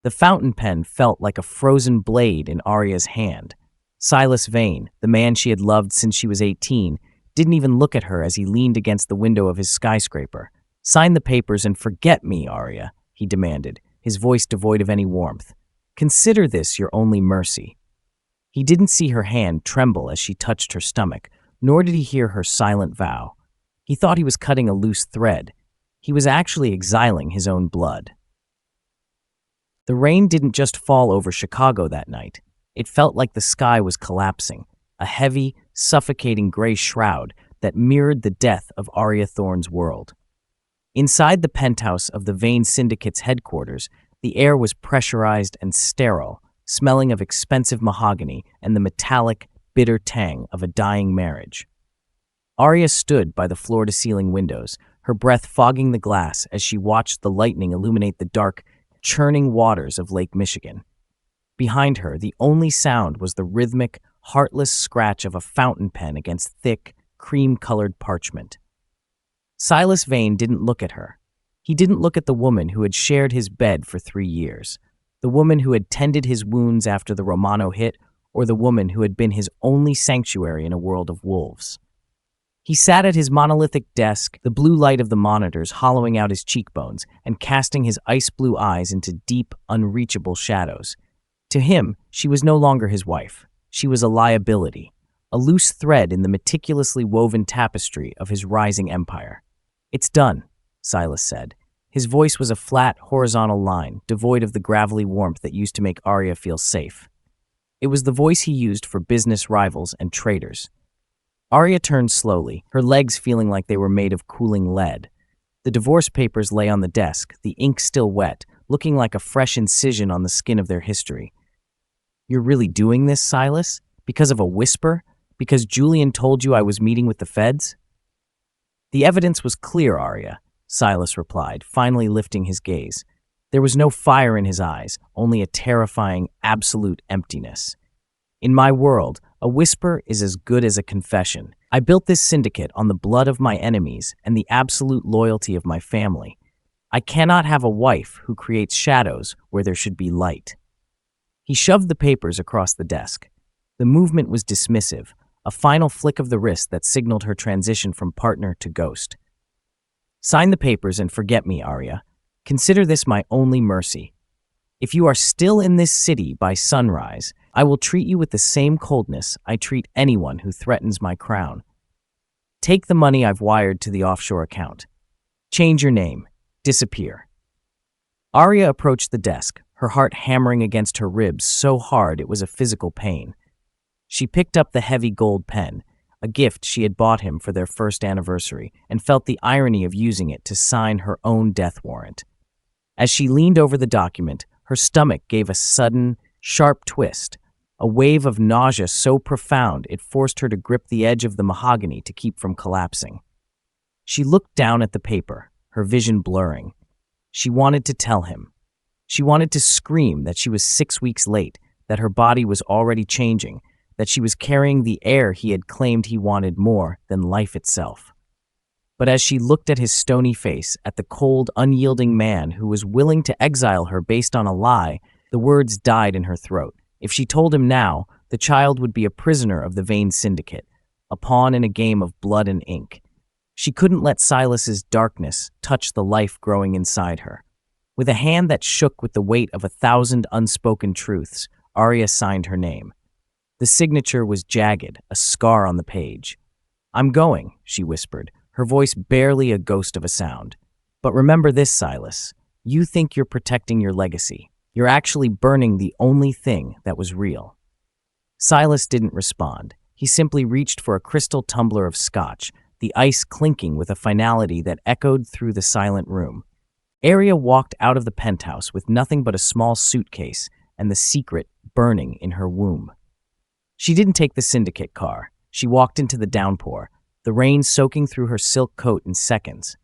The fountain pen felt like a frozen blade in Aria's hand. Silas Vane, the man she had loved since she was 18, didn't even look at her as he leaned against the window of his skyscraper. "Sign the papers and forget me, Aria," he demanded, his voice devoid of any warmth. "Consider this your only mercy." He didn't see her hand tremble as she touched her stomach, nor did he hear her silent vow. He thought he was cutting a loose thread. He was actually exiling his own blood. The rain didn't just fall over Chicago that night. It felt like the sky was collapsing, a heavy, suffocating gray shroud that mirrored the death of Aria Thorne's world. Inside the penthouse of the Vane Syndicate's headquarters, the air was pressurized and sterile, smelling of expensive mahogany and the metallic, bitter tang of a dying marriage. Aria stood by the floor-to-ceiling windows, her breath fogging the glass as she watched the lightning illuminate the dark, churning waters of Lake Michigan. Behind her, the only sound was the rhythmic, heartless scratch of a fountain pen against thick, cream-colored parchment. Silas Vane didn't look at her. He didn't look at the woman who had shared his bed for 3 years, the woman who had tended his wounds after the Romano hit, or the woman who had been his only sanctuary in a world of wolves. He sat at his monolithic desk, the blue light of the monitors hollowing out his cheekbones and casting his ice-blue eyes into deep, unreachable shadows. To him, she was no longer his wife. She was a liability, a loose thread in the meticulously woven tapestry of his rising empire. "It's done," Silas said. His voice was a flat, horizontal line, devoid of the gravelly warmth that used to make Aria feel safe. It was the voice he used for business rivals and traitors. Aria turned slowly, her legs feeling like they were made of cooling lead. The divorce papers lay on the desk, the ink still wet, looking like a fresh incision on the skin of their history. "You're really doing this, Silas? Because of a whisper? Because Julian told you I was meeting with the feds?" "The evidence was clear, Aria," Silas replied, finally lifting his gaze. There was no fire in his eyes, only a terrifying, absolute emptiness. "In my world, a whisper is as good as a confession. I built this syndicate on the blood of my enemies and the absolute loyalty of my family. I cannot have a wife who creates shadows where there should be light." He shoved the papers across the desk. The movement was dismissive, a final flick of the wrist that signaled her transition from partner to ghost. "Sign the papers and forget me, Aria. Consider this my only mercy. If you are still in this city by sunrise, I will treat you with the same coldness I treat anyone who threatens my crown. Take the money I've wired to the offshore account. Change your name. Disappear." Aria approached the desk, her heart hammering against her ribs so hard it was a physical pain. She picked up the heavy gold pen, a gift she had bought him for their first anniversary, and felt the irony of using it to sign her own death warrant. As she leaned over the document, her stomach gave a sudden, sharp twist, a wave of nausea so profound it forced her to grip the edge of the mahogany to keep from collapsing. She looked down at the paper, her vision blurring. She wanted to tell him. She wanted to scream that she was 6 weeks late, that her body was already changing, that she was carrying the heir he had claimed he wanted more than life itself. But as she looked at his stony face, at the cold, unyielding man who was willing to exile her based on a lie, the words died in her throat. If she told him now, the child would be a prisoner of the Vane Syndicate, a pawn in a game of blood and ink. She couldn't let Silas's darkness touch the life growing inside her. With a hand that shook with the weight of 1,000 unspoken truths, Aria signed her name. The signature was jagged, a scar on the page. "I'm going," she whispered, her voice barely a ghost of a sound. "But remember this, Silas. You think you're protecting your legacy. You're actually burning the only thing that was real." Silas didn't respond. He simply reached for a crystal tumbler of scotch, the ice clinking with a finality that echoed through the silent room. Aria walked out of the penthouse with nothing but a small suitcase and the secret burning in her womb. She didn't take the syndicate car. She walked into the downpour, the rain soaking through her silk coat in seconds.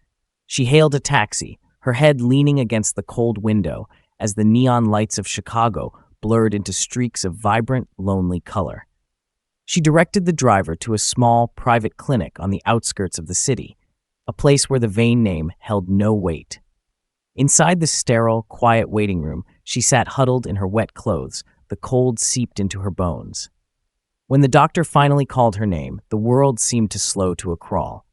She hailed a taxi, her head leaning against the cold window as the neon lights of Chicago blurred into streaks of vibrant, lonely color. She directed the driver to a small, private clinic on the outskirts of the city, a place where the Vane name held no weight. Inside the sterile, quiet waiting room, She sat huddled in her wet clothes, the cold seeped into her bones. When the doctor finally called her name, the world seemed to slow to a crawl.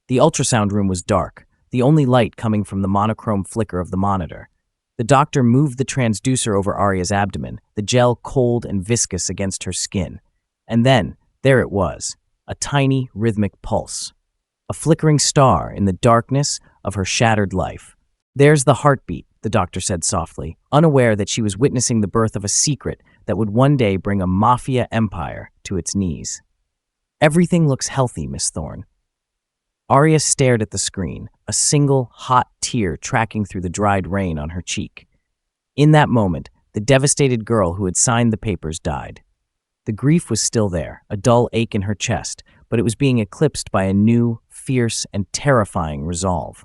The ultrasound room was dark, the only light coming from the monochrome flicker of the monitor. The doctor moved the transducer over Aria's abdomen, the gel cold and viscous against her skin. And then, there it was, a tiny, rhythmic pulse. A flickering star in the darkness of her shattered life. "There's the heartbeat," the doctor said softly, unaware that she was witnessing the birth of a secret that would one day bring a Mafia empire to its knees. "Everything looks healthy, Miss Thorne." Aria stared at the screen, a single, hot tear tracking through the dried rain on her cheek. In that moment, the devastated girl who had signed the papers died. The grief was still there, a dull ache in her chest, but it was being eclipsed by a new, fierce, and terrifying resolve.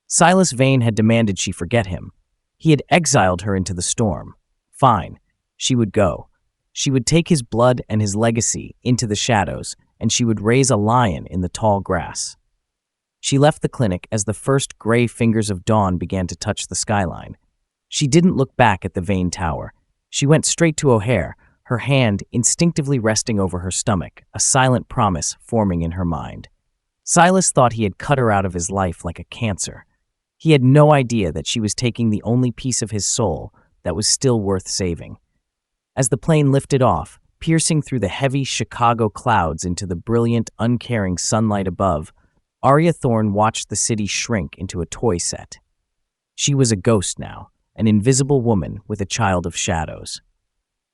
Silas Vane had demanded she forget him. He had exiled her into the storm. Fine, she would go. She would take his blood and his legacy into the shadows, and she would raise a lion in the tall grass. She left the clinic as the first gray fingers of dawn began to touch the skyline. She didn't look back at the Vane Tower. She went straight to O'Hare, her hand instinctively resting over her stomach, a silent promise forming in her mind. Silas thought he had cut her out of his life like a cancer. He had no idea that she was taking the only piece of his soul that was still worth saving. As the plane lifted off, piercing through the heavy Chicago clouds into the brilliant, uncaring sunlight above, Aria Thorne watched the city shrink into a toy set. She was a ghost now, an invisible woman with a child of shadows.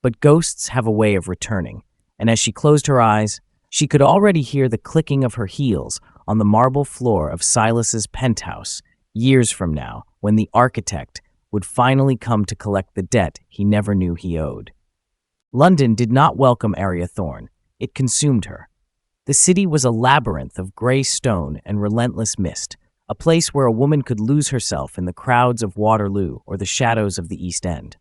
But ghosts have a way of returning, and as she closed her eyes, she could already hear the clicking of her heels on the marble floor of Silas's penthouse, years from now, when the architect would finally come to collect the debt he never knew he owed. London did not welcome Aria Thorne. It consumed her. The city was a labyrinth of gray stone and relentless mist, a place where a woman could lose herself in the crowds of Waterloo or the shadows of the East End.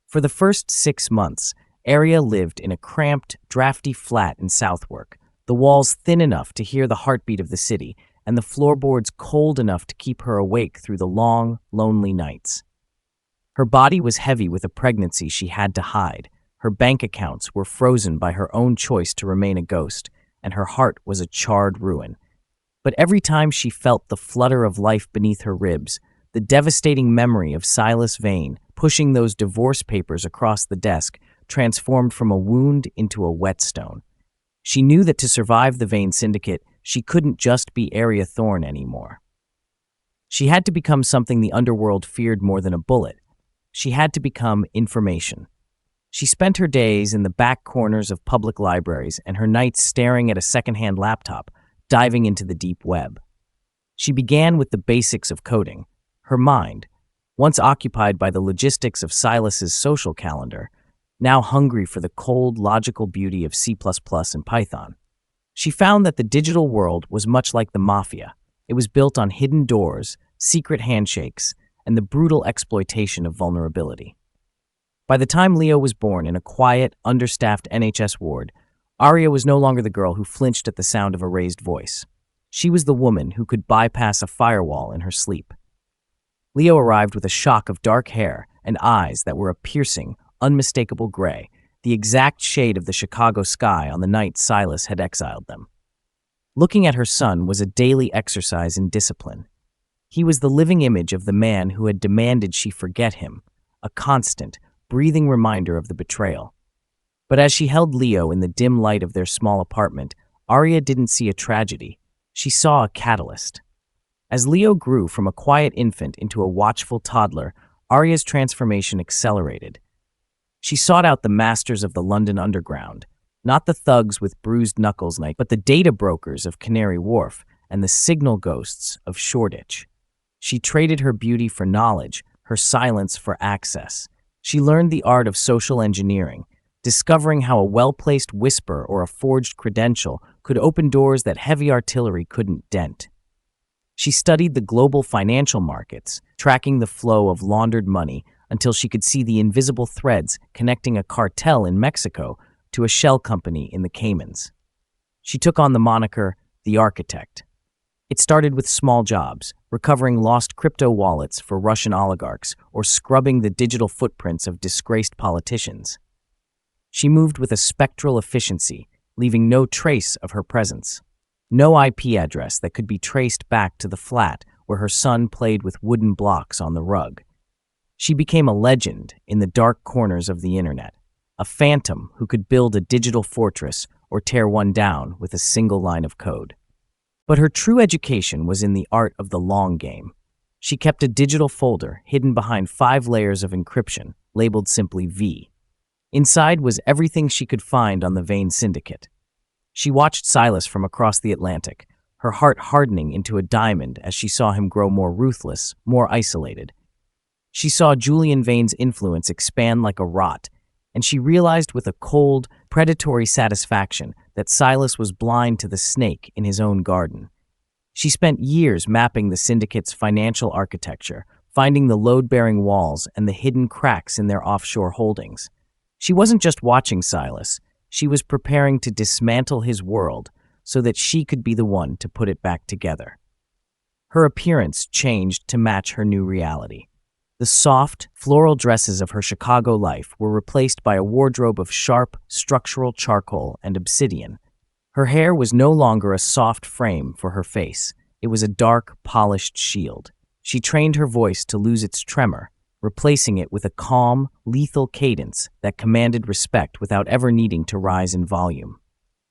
For the first 6 months, Aria lived in a cramped, drafty flat in Southwark, the walls thin enough to hear the heartbeat of the city, and the floorboards cold enough to keep her awake through the long, lonely nights. Her body was heavy with a pregnancy she had to hide, her bank accounts were frozen by her own choice to remain a ghost, and her heart was a charred ruin. But every time she felt the flutter of life beneath her ribs, the devastating memory of Silas Vane pushing those divorce papers across the desk transformed from a wound into a whetstone. She knew that to survive the Vane Syndicate, she couldn't just be Aria Thorne anymore. She had to become something the underworld feared more than a bullet. She had to become information. She spent her days in the back corners of public libraries and her nights staring at a secondhand laptop, diving into the deep web. She began with the basics of coding. Her mind, once occupied by the logistics of Silas's social calendar, now hungry for the cold, logical beauty of C++ and Python. She found that the digital world was much like the Mafia. It was built on hidden doors, secret handshakes, and the brutal exploitation of vulnerability. By the time Leo was born in a quiet, understaffed NHS ward, Aria was no longer the girl who flinched at the sound of a raised voice. She was the woman who could bypass a firewall in her sleep. Leo arrived with a shock of dark hair and eyes that were a piercing, unmistakable gray, the exact shade of the Chicago sky on the night Silas had exiled them. Looking at her son was a daily exercise in discipline. He was the living image of the man who had demanded she forget him, a constant, breathing reminder of the betrayal. But as she held Leo in the dim light of their small apartment, Aria didn't see a tragedy. She saw a catalyst. As Leo grew from a quiet infant into a watchful toddler, Aria's transformation accelerated. She sought out the masters of the London Underground, not the thugs with bruised knuckles, but the data brokers of Canary Wharf and the signal ghosts of Shoreditch. She traded her beauty for knowledge, her silence for access. She learned the art of social engineering, discovering how a well-placed whisper or a forged credential could open doors that heavy artillery couldn't dent. She studied the global financial markets, tracking the flow of laundered money until she could see the invisible threads connecting a cartel in Mexico to a shell company in the Caymans. She took on the moniker The Architect. It started with small jobs, recovering lost crypto wallets for Russian oligarchs or scrubbing the digital footprints of disgraced politicians. She moved with a spectral efficiency, leaving no trace of her presence. No IP address that could be traced back to the flat where her son played with wooden blocks on the rug. She became a legend in the dark corners of the internet, a phantom who could build a digital fortress or tear one down with a single line of code. But her true education was in the art of the long game. She kept a digital folder hidden behind 5 layers of encryption, labeled simply V. Inside was everything she could find on the Vane Syndicate. She watched Silas from across the Atlantic, her heart hardening into a diamond as she saw him grow more ruthless, more isolated. She saw Julian Vane's influence expand like a rot, and she realized with a cold, predatory satisfaction that Silas was blind to the snake in his own garden. She spent years mapping the syndicate's financial architecture, finding the load-bearing walls and the hidden cracks in their offshore holdings. She wasn't just watching Silas, she was preparing to dismantle his world so that she could be the one to put it back together. Her appearance changed to match her new reality. The soft, floral dresses of her Chicago life were replaced by a wardrobe of sharp, structural charcoal and obsidian. Her hair was no longer a soft frame for her face. It was a dark, polished shield. She trained her voice to lose its tremor, replacing it with a calm, lethal cadence that commanded respect without ever needing to rise in volume.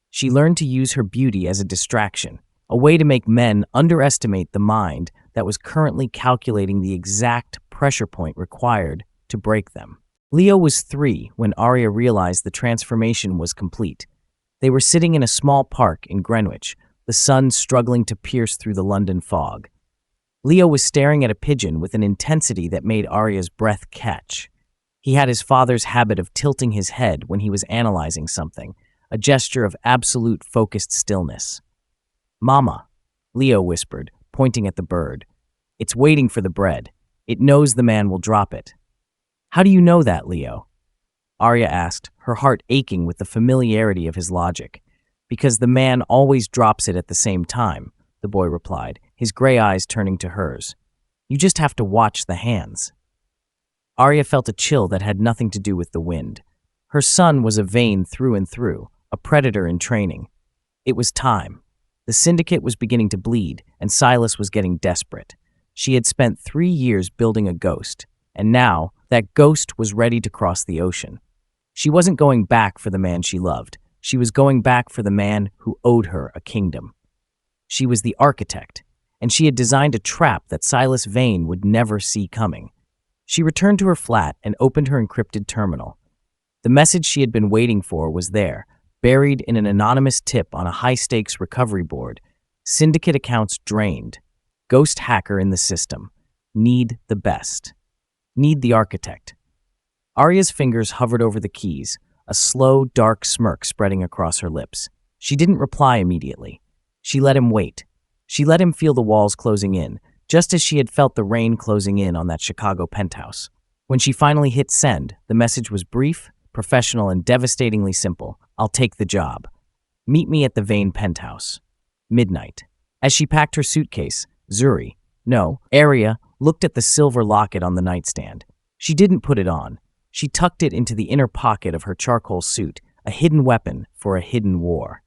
She learned to use her beauty as a distraction, a way to make men underestimate the mind that was currently calculating the exact pressure point required to break them. Leo was 3 when Aria realized the transformation was complete. They were sitting in a small park in Greenwich, the sun struggling to pierce through the London fog. Leo was staring at a pigeon with an intensity that made Aria's breath catch. He had his father's habit of tilting his head when he was analyzing something, a gesture of absolute focused stillness. "Mama," Leo whispered, pointing at the bird. "It's waiting for the bread. It knows the man will drop it." "How do you know that, Leo?" Aria asked, her heart aching with the familiarity of his logic. "Because the man always drops it at the same time," the boy replied, his gray eyes turning to hers. "You just have to watch the hands." Aria felt a chill that had nothing to do with the wind. Her son was a Vane through and through, a predator in training. It was time. The syndicate was beginning to bleed, and Silas was getting desperate. She had spent 3 years building a ghost, and now that ghost was ready to cross the ocean. She wasn't going back for the man she loved. She was going back for the man who owed her a kingdom. She was the architect, and she had designed a trap that Silas Vane would never see coming. She returned to her flat and opened her encrypted terminal. The message she had been waiting for was there, buried in an anonymous tip on a high-stakes recovery board. Syndicate accounts drained. Ghost hacker in the system. Need the best. Need the architect. Aria's fingers hovered over the keys, a slow, dark smirk spreading across her lips. She didn't reply immediately. She let him wait. She let him feel the walls closing in, just as she had felt the rain closing in on that Chicago penthouse. When she finally hit send, the message was brief, professional, and devastatingly simple. "I'll take the job. Meet me at the Vane penthouse. Midnight." As she packed her suitcase, Aria looked at the silver locket on the nightstand. She didn't put it on. She tucked it into the inner pocket of her charcoal suit, a hidden weapon for a hidden war.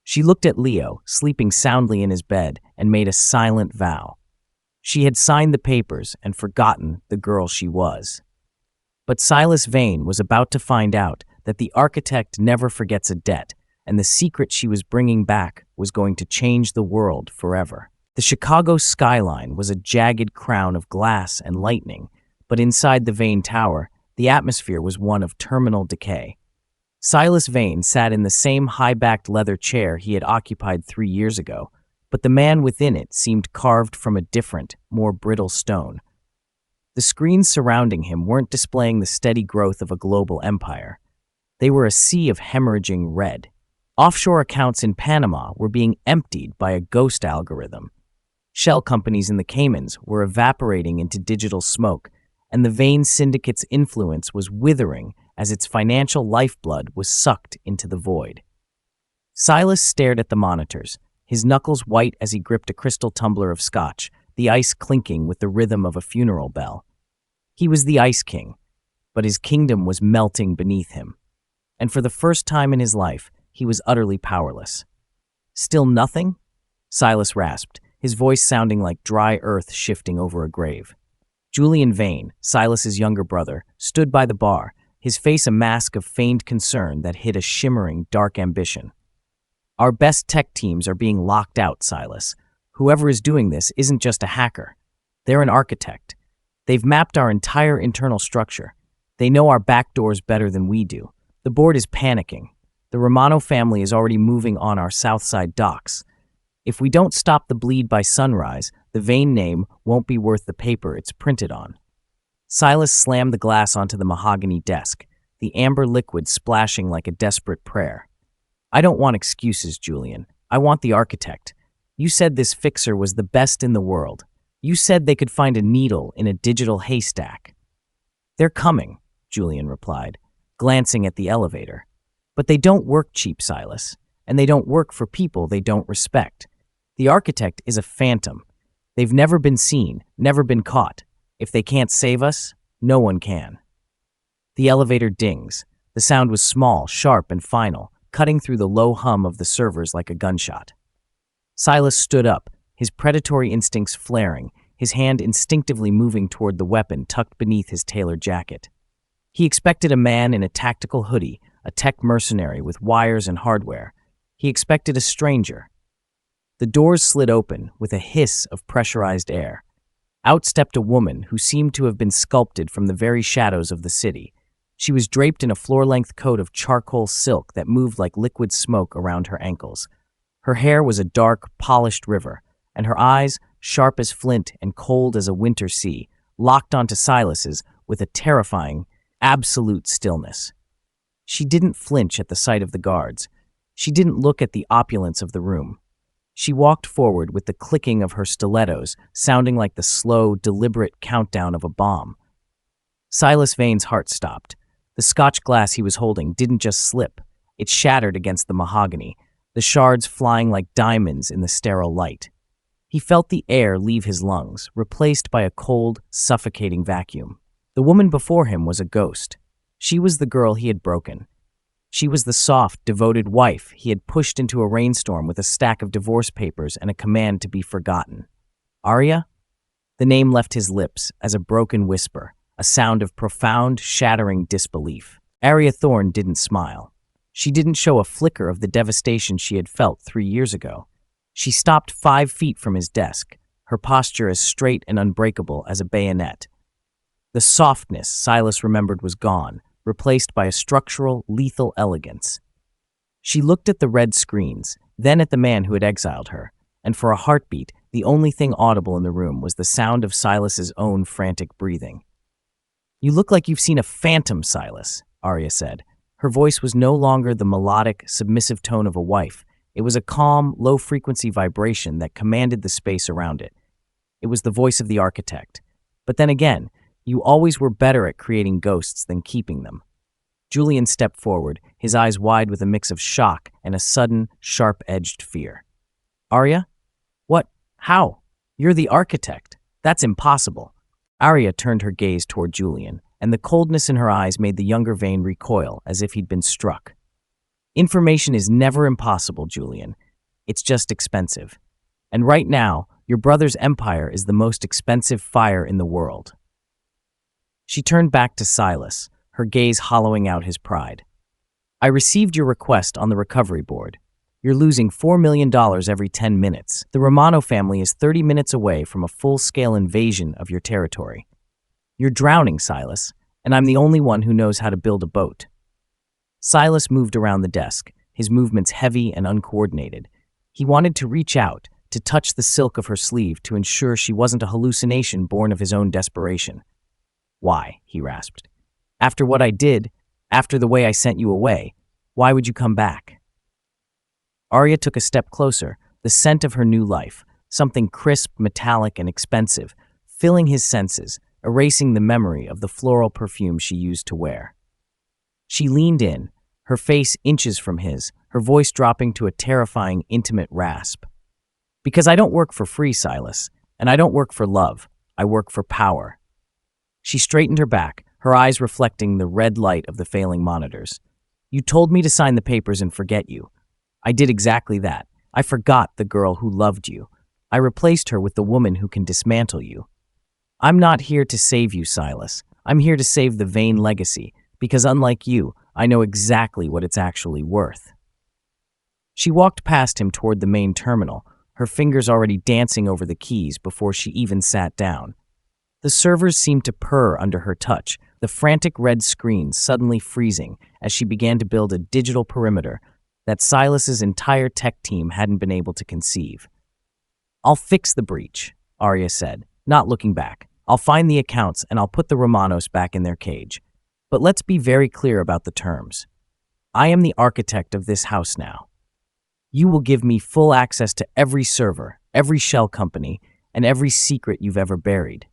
She looked at Leo, sleeping soundly in his bed, and made a silent vow. She had signed the papers and forgotten the girl she was. But Silas Vane was about to find out that the architect never forgets a debt, and the secret she was bringing back was going to change the world forever. The Chicago skyline was a jagged crown of glass and lightning, but inside the Vane Tower, the atmosphere was one of terminal decay. Silas Vane sat in the same high-backed leather chair he had occupied 3 years ago, but the man within it seemed carved from a different, more brittle stone. The screens surrounding him weren't displaying the steady growth of a global empire. They were a sea of hemorrhaging red. Offshore accounts in Panama were being emptied by a ghost algorithm. Shell companies in the Caymans were evaporating into digital smoke, and the Vane Syndicate's influence was withering as its financial lifeblood was sucked into the void. Silas stared at the monitors, his knuckles white as he gripped a crystal tumbler of scotch, the ice clinking with the rhythm of a funeral bell. He was the Ice King, but his kingdom was melting beneath him. And for the first time in his life, he was utterly powerless. "Still nothing?" Silas rasped, his voice sounding like dry earth shifting over a grave. Julian Vane, Silas's younger brother, stood by the bar, his face a mask of feigned concern that hid a shimmering, dark ambition. "Our best tech teams are being locked out, Silas. Whoever is doing this isn't just a hacker. They're an architect. They've mapped our entire internal structure. They know our back doors better than we do. The board is panicking. The Romano family is already moving on our Southside docks. If we don't stop the bleed by sunrise, the Vane name won't be worth the paper it's printed on." Silas slammed the glass onto the mahogany desk, the amber liquid splashing like a desperate prayer. "I don't want excuses, Julian. I want the architect. You said this fixer was the best in the world. You said they could find a needle in a digital haystack." "They're coming," Julian replied, glancing at the elevator. "But they don't work cheap, Silas, and they don't work for people they don't respect. The architect is a phantom. They've never been seen, never been caught. If they can't save us, no one can." The elevator dings. The sound was small, sharp, and final, cutting through the low hum of the servers like a gunshot. Silas stood up, his predatory instincts flaring, his hand instinctively moving toward the weapon tucked beneath his tailored jacket. He expected a man in a tactical hoodie, a tech mercenary with wires and hardware. He expected a stranger. The doors slid open with a hiss of pressurized air. Out stepped a woman who seemed to have been sculpted from the very shadows of the city. She was draped in a floor-length coat of charcoal silk that moved like liquid smoke around her ankles. Her hair was a dark, polished river, and her eyes, sharp as flint and cold as a winter sea, locked onto Silas's with a terrifying, absolute stillness. She didn't flinch at the sight of the guards. She didn't look at the opulence of the room. She walked forward with the clicking of her stilettos, sounding like the slow, deliberate countdown of a bomb. Silas Vane's heart stopped. The Scotch glass he was holding didn't just slip. It shattered against the mahogany, the shards flying like diamonds in the sterile light. He felt the air leave his lungs, replaced by a cold, suffocating vacuum. The woman before him was a ghost. She was the girl he had broken. She was the soft, devoted wife he had pushed into a rainstorm with a stack of divorce papers and a command to be forgotten. Aria? The name left his lips as a broken whisper, a sound of profound, shattering disbelief. Aria Thorne didn't smile. She didn't show a flicker of the devastation she had felt 3 years ago. She stopped 5 feet from his desk, her posture as straight and unbreakable as a bayonet. The softness Silas remembered was gone, replaced by a structural, lethal elegance. She looked at the red screens, then at the man who had exiled her, and for a heartbeat, the only thing audible in the room was the sound of Silas's own frantic breathing. "You look like you've seen a phantom, Silas," Aria said. Her voice was no longer the melodic, submissive tone of a wife. It was a calm, low-frequency vibration that commanded the space around it. It was the voice of the architect. But then again, you always were better at creating ghosts than keeping them. Julian stepped forward, his eyes wide with a mix of shock and a sudden, sharp-edged fear. "Aria? What? How? You're the architect. That's impossible." Aria turned her gaze toward Julian, and the coldness in her eyes made the younger Vane recoil as if he'd been struck. "Information is never impossible, Julian. It's just expensive. And right now, your brother's empire is the most expensive fire in the world." She turned back to Silas, her gaze hollowing out his pride. "I received your request on the recovery board. You're losing $4 million every 10 minutes. The Romano family is 30 minutes away from a full-scale invasion of your territory. You're drowning, Silas, and I'm the only one who knows how to build a boat." Silas moved around the desk, his movements heavy and uncoordinated. He wanted to reach out, to touch the silk of her sleeve to ensure she wasn't a hallucination born of his own desperation. "Why?" he rasped. "After what I did, after the way I sent you away, why would you come back?" Aria took a step closer, the scent of her new life, something crisp, metallic, and expensive, filling his senses, erasing the memory of the floral perfume she used to wear. She leaned in, her face inches from his, her voice dropping to a terrifying, intimate rasp. Because I don't work for free, Silas, and I don't work for love. I work for power. She straightened her back, her eyes reflecting the red light of the failing monitors. You told me to sign the papers and forget you. I did exactly that. I forgot the girl who loved you. I replaced her with the woman who can dismantle you. I'm not here to save you, Silas. I'm here to save the Vane legacy, because unlike you, I know exactly what it's actually worth. She walked past him toward the main terminal, her fingers already dancing over the keys before she even sat down. The servers seemed to purr under her touch, the frantic red screen suddenly freezing as she began to build a digital perimeter that Silas's entire tech team hadn't been able to conceive. I'll fix the breach, Aria said, not looking back. I'll find the accounts and I'll put the Romanos back in their cage. But let's be very clear about the terms. I am the architect of this house now. You will give me full access to every server, every shell company, and every secret you've ever buried.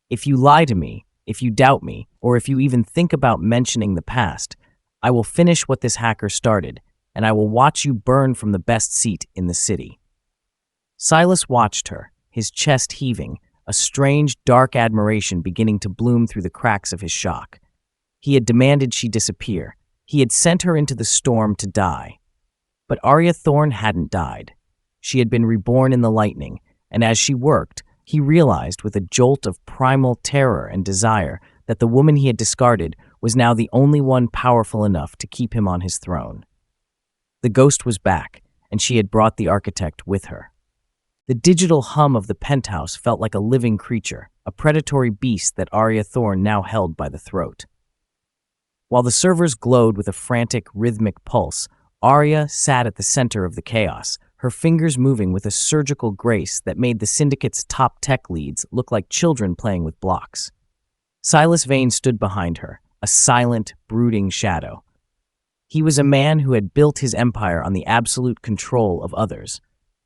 If you lie to me, if you doubt me, or if you even think about mentioning the past, I will finish what this hacker started, and I will watch you burn from the best seat in the city. Silas watched her, his chest heaving, a strange, dark admiration beginning to bloom through the cracks of his shock. He had demanded she disappear. He had sent her into the storm to die. But Aria Thorne hadn't died. She had been reborn in the lightning, and as she worked, he realized with a jolt of primal terror and desire that the woman he had discarded was now the only one powerful enough to keep him on his throne. The ghost was back, and she had brought the architect with her. The digital hum of the penthouse felt like a living creature, a predatory beast that Aria Thorne now held by the throat. While the servers glowed with a frantic, rhythmic pulse, Aria sat at the center of the chaos, her fingers moving with a surgical grace that made the Syndicate's top tech leads look like children playing with blocks. Silas Vane stood behind her, a silent, brooding shadow. He was a man who had built his empire on the absolute control of others.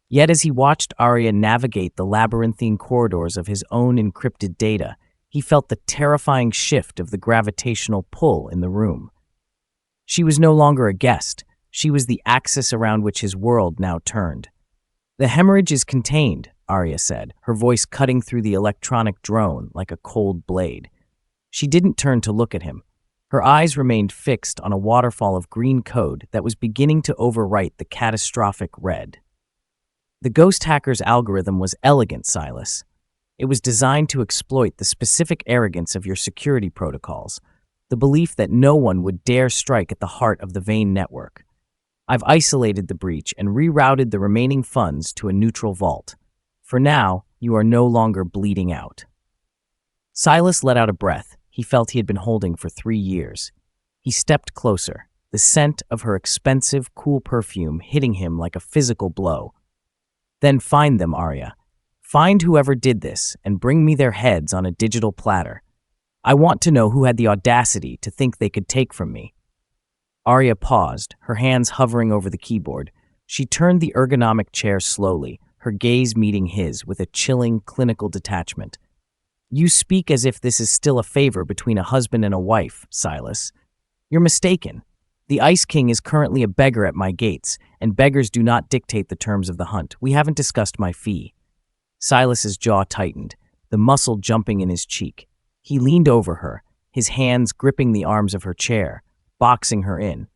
Yet as he watched Aria navigate the labyrinthine corridors of his own encrypted data, he felt the terrifying shift of the gravitational pull in the room. She was no longer a guest. She was the axis around which his world now turned. The hemorrhage is contained, Aria said, her voice cutting through the electronic drone like a cold blade. She didn't turn to look at him. Her eyes remained fixed on a waterfall of green code that was beginning to overwrite the catastrophic red. The ghost hacker's algorithm was elegant, Silas. It was designed to exploit the specific arrogance of your security protocols, the belief that no one would dare strike at the heart of the Vane network. I've isolated the breach and rerouted the remaining funds to a neutral vault. For now, you are no longer bleeding out. Silas let out a breath he felt he had been holding for 3 years. He stepped closer, the scent of her expensive, cool perfume hitting him like a physical blow. Then find them, Aria. Find whoever did this and bring me their heads on a digital platter. I want to know who had the audacity to think they could take from me. Aria paused, her hands hovering over the keyboard. She turned the ergonomic chair slowly, her gaze meeting his with a chilling, clinical detachment. You speak as if this is still a favor between a husband and a wife, Silas. You're mistaken. The Ice King is currently a beggar at my gates, and beggars do not dictate the terms of the hunt. We haven't discussed my fee. Silas's jaw tightened, the muscle jumping in his cheek. He leaned over her, his hands gripping the arms of her chair, boxing her in.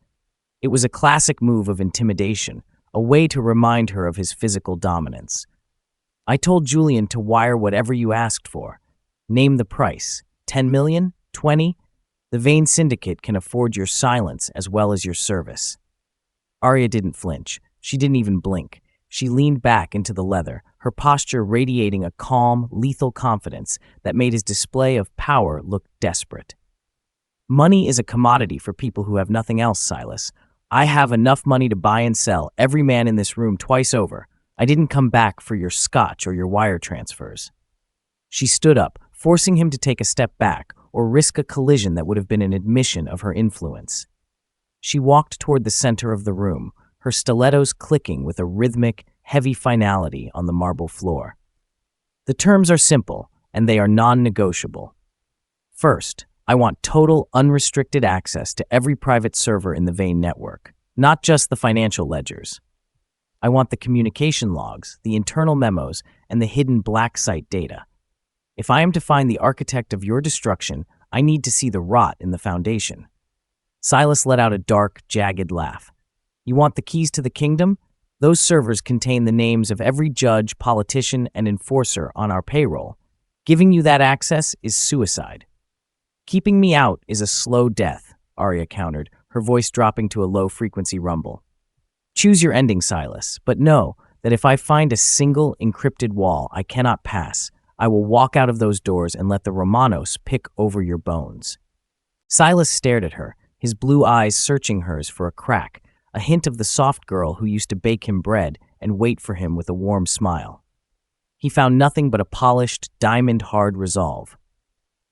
It was a classic move of intimidation, a way to remind her of his physical dominance. I told Julian to wire whatever you asked for. Name the price. 10 million? 20? The Vane Syndicate can afford your silence as well as your service. Aria didn't flinch. She didn't even blink. She leaned back into the leather, her posture radiating a calm, lethal confidence that made his display of power look desperate. Money is a commodity for people who have nothing else, Silas. I have enough money to buy and sell every man in this room twice over. I didn't come back for your scotch or your wire transfers. She stood up, forcing him to take a step back or risk a collision that would have been an admission of her influence. She walked toward the center of the room, her stilettos clicking with a rhythmic, heavy finality on the marble floor. The terms are simple, and they are non-negotiable. First, I want total, unrestricted access to every private server in the Vane network, not just the financial ledgers. I want the communication logs, the internal memos, and the hidden black site data. If I am to find the architect of your destruction, I need to see the rot in the foundation." Silas let out a dark, jagged laugh. "You want the keys to the kingdom? Those servers contain the names of every judge, politician, and enforcer on our payroll. Giving you that access is suicide." "Keeping me out is a slow death," Aria countered, her voice dropping to a low-frequency rumble. "Choose your ending, Silas, but know that if I find a single encrypted wall I cannot pass, I will walk out of those doors and let the Romanos pick over your bones." Silas stared at her, his blue eyes searching hers for a crack, a hint of the soft girl who used to bake him bread and wait for him with a warm smile. He found nothing but a polished, diamond-hard resolve.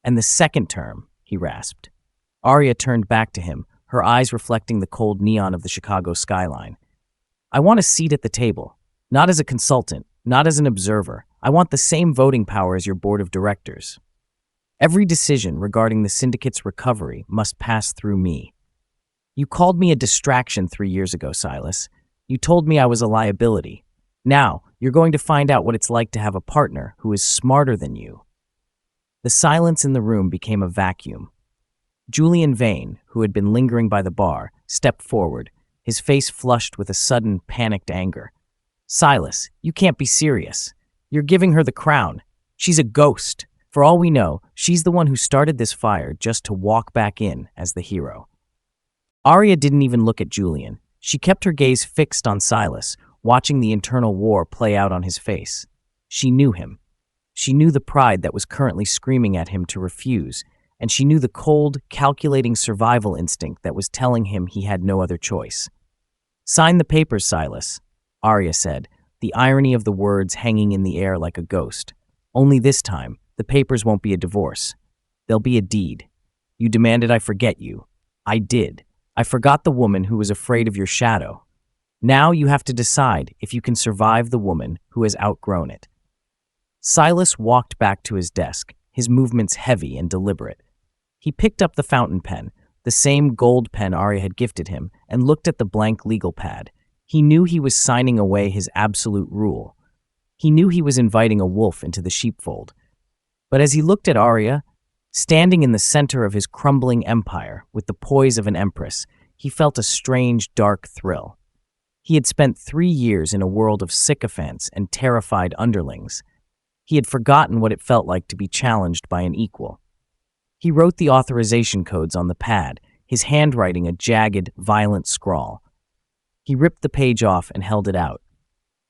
"And the second term," he rasped. Aria turned back to him, her eyes reflecting the cold neon of the Chicago skyline. "I want a seat at the table, not as a consultant, not as an observer. I want the same voting power as your board of directors. Every decision regarding the syndicate's recovery must pass through me. You called me a distraction 3 years ago, Silas. You told me I was a liability. Now, you're going to find out what it's like to have a partner who is smarter than you." The silence in the room became a vacuum. Julian Vane, who had been lingering by the bar, stepped forward, his face flushed with a sudden, panicked anger. "Silas, you can't be serious. You're giving her the crown. She's a ghost. For all we know, she's the one who started this fire just to walk back in as the hero." Aria didn't even look at Julian. She kept her gaze fixed on Silas, watching the internal war play out on his face. She knew him. She knew the pride that was currently screaming at him to refuse, and she knew the cold, calculating survival instinct that was telling him he had no other choice. "Sign the papers, Silas," Aria said, the irony of the words hanging in the air like a ghost. "Only this time, the papers won't be a divorce. They'll be a deed. You demanded I forget you. I did. I forgot the woman who was afraid of your shadow. Now you have to decide if you can survive the woman who has outgrown it." Silas walked back to his desk, his movements heavy and deliberate. He picked up the fountain pen, the same gold pen Aria had gifted him, and looked at the blank legal pad. He knew he was signing away his absolute rule. He knew he was inviting a wolf into the sheepfold. But as he looked at Aria, standing in the center of his crumbling empire with the poise of an empress, he felt a strange, dark thrill. He had spent 3 years in a world of sycophants and terrified underlings. He had forgotten what it felt like to be challenged by an equal. He wrote the authorization codes on the pad, his handwriting a jagged, violent scrawl. He ripped the page off and held it out.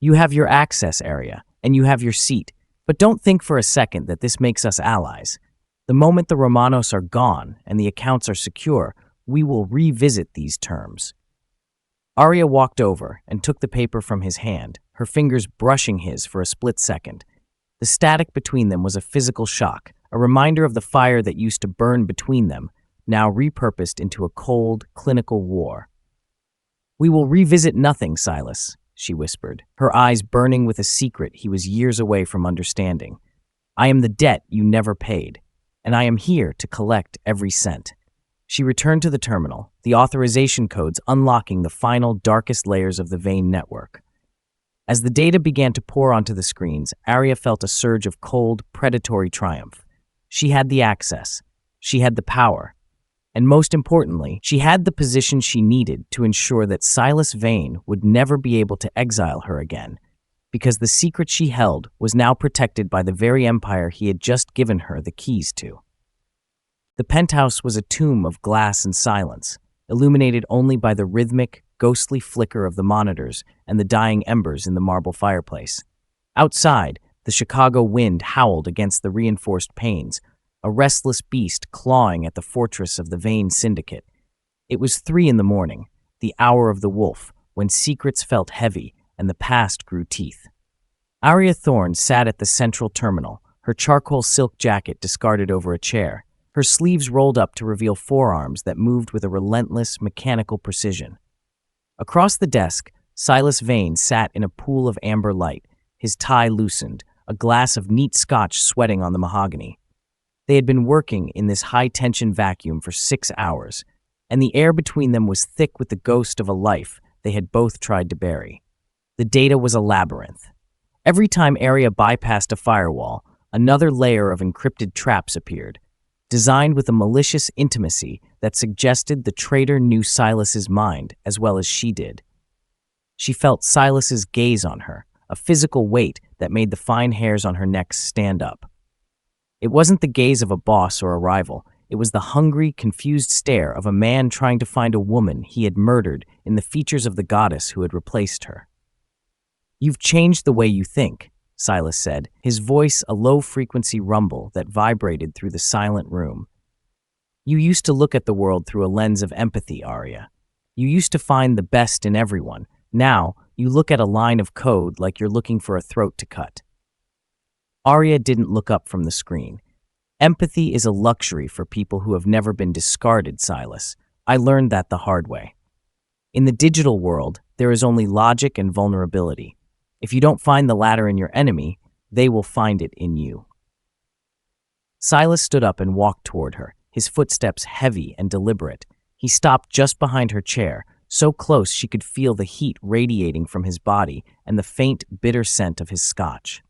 "You have your access area, and you have your seat, but don't think for a second that this makes us allies. The moment the Romanos are gone and the accounts are secure, we will revisit these terms." Aria walked over and took the paper from his hand, her fingers brushing his for a split second. The static between them was a physical shock, a reminder of the fire that used to burn between them, now repurposed into a cold, clinical war. "We will revisit nothing, Silas," she whispered, her eyes burning with a secret he was years away from understanding. "I am the debt you never paid, and I am here to collect every cent." She returned to the terminal, the authorization codes unlocking the final, darkest layers of the Vane network. As the data began to pour onto the screens, Aria felt a surge of cold, predatory triumph. She had the access. She had the power. And most importantly, she had the position she needed to ensure that Silas Vane would never be able to exile her again, because the secret she held was now protected by the very empire he had just given her the keys to. The penthouse was a tomb of glass and silence, illuminated only by the rhythmic, ghostly flicker of the monitors and the dying embers in the marble fireplace. Outside, the Chicago wind howled against the reinforced panes, a restless beast clawing at the fortress of the Vane Syndicate. It was 3 a.m, the hour of the wolf, when secrets felt heavy and the past grew teeth. Aria Thorne sat at the central terminal, her charcoal silk jacket discarded over a chair, her sleeves rolled up to reveal forearms that moved with a relentless, mechanical precision. Across the desk, Silas Vane sat in a pool of amber light, his tie loosened, a glass of neat scotch sweating on the mahogany. They had been working in this high-tension vacuum for 6 hours, and the air between them was thick with the ghost of a life they had both tried to bury. The data was a labyrinth. Every time Aria bypassed a firewall, another layer of encrypted traps appeared, designed with a malicious intimacy that suggested the traitor knew Silas's mind as well as she did. She felt Silas's gaze on her, a physical weight that made the fine hairs on her neck stand up. It wasn't the gaze of a boss or a rival. It was the hungry, confused stare of a man trying to find a woman he had murdered in the features of the goddess who had replaced her. "You've changed the way you think," Silas said, his voice a low-frequency rumble that vibrated through the silent room. "You used to look at the world through a lens of empathy, Aria. You used to find the best in everyone. Now, you look at a line of code like you're looking for a throat to cut." Aria didn't look up from the screen. "Empathy is a luxury for people who have never been discarded, Silas. I learned that the hard way. In the digital world, there is only logic and vulnerability. If you don't find the latter in your enemy, they will find it in you." Silas stood up and walked toward her, his footsteps heavy and deliberate. He stopped just behind her chair, so close she could feel the heat radiating from his body and the faint, bitter scent of his scotch.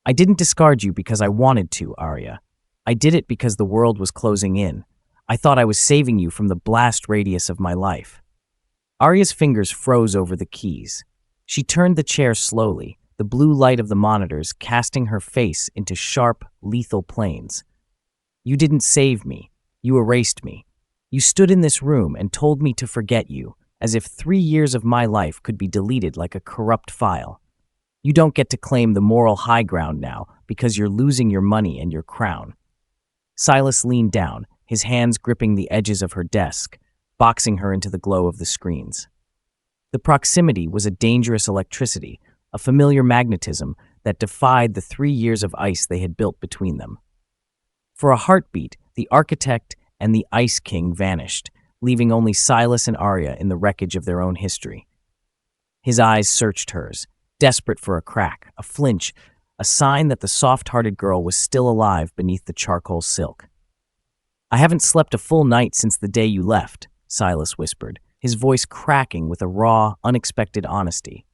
"I didn't discard you because I wanted to, Aria. I did it because the world was closing in. I thought I was saving you from the blast radius of my life." Aria's fingers froze over the keys. She turned the chair slowly, the blue light of the monitors casting her face into sharp, lethal planes. "You didn't save me. You erased me. You stood in this room and told me to forget you, as if 3 years of my life could be deleted like a corrupt file. You don't get to claim the moral high ground now because you're losing your money and your crown." Silas leaned down, his hands gripping the edges of her desk, boxing her into the glow of the screens. The proximity was a dangerous electricity, a familiar magnetism that defied the 3 years of ice they had built between them. For a heartbeat, the architect and the Ice King vanished, leaving only Silas and Aria in the wreckage of their own history. His eyes searched hers, desperate for a crack, a flinch, a sign that the soft-hearted girl was still alive beneath the charcoal silk. "I haven't slept a full night since the day you left," Silas whispered, his voice cracking with a raw, unexpected honesty.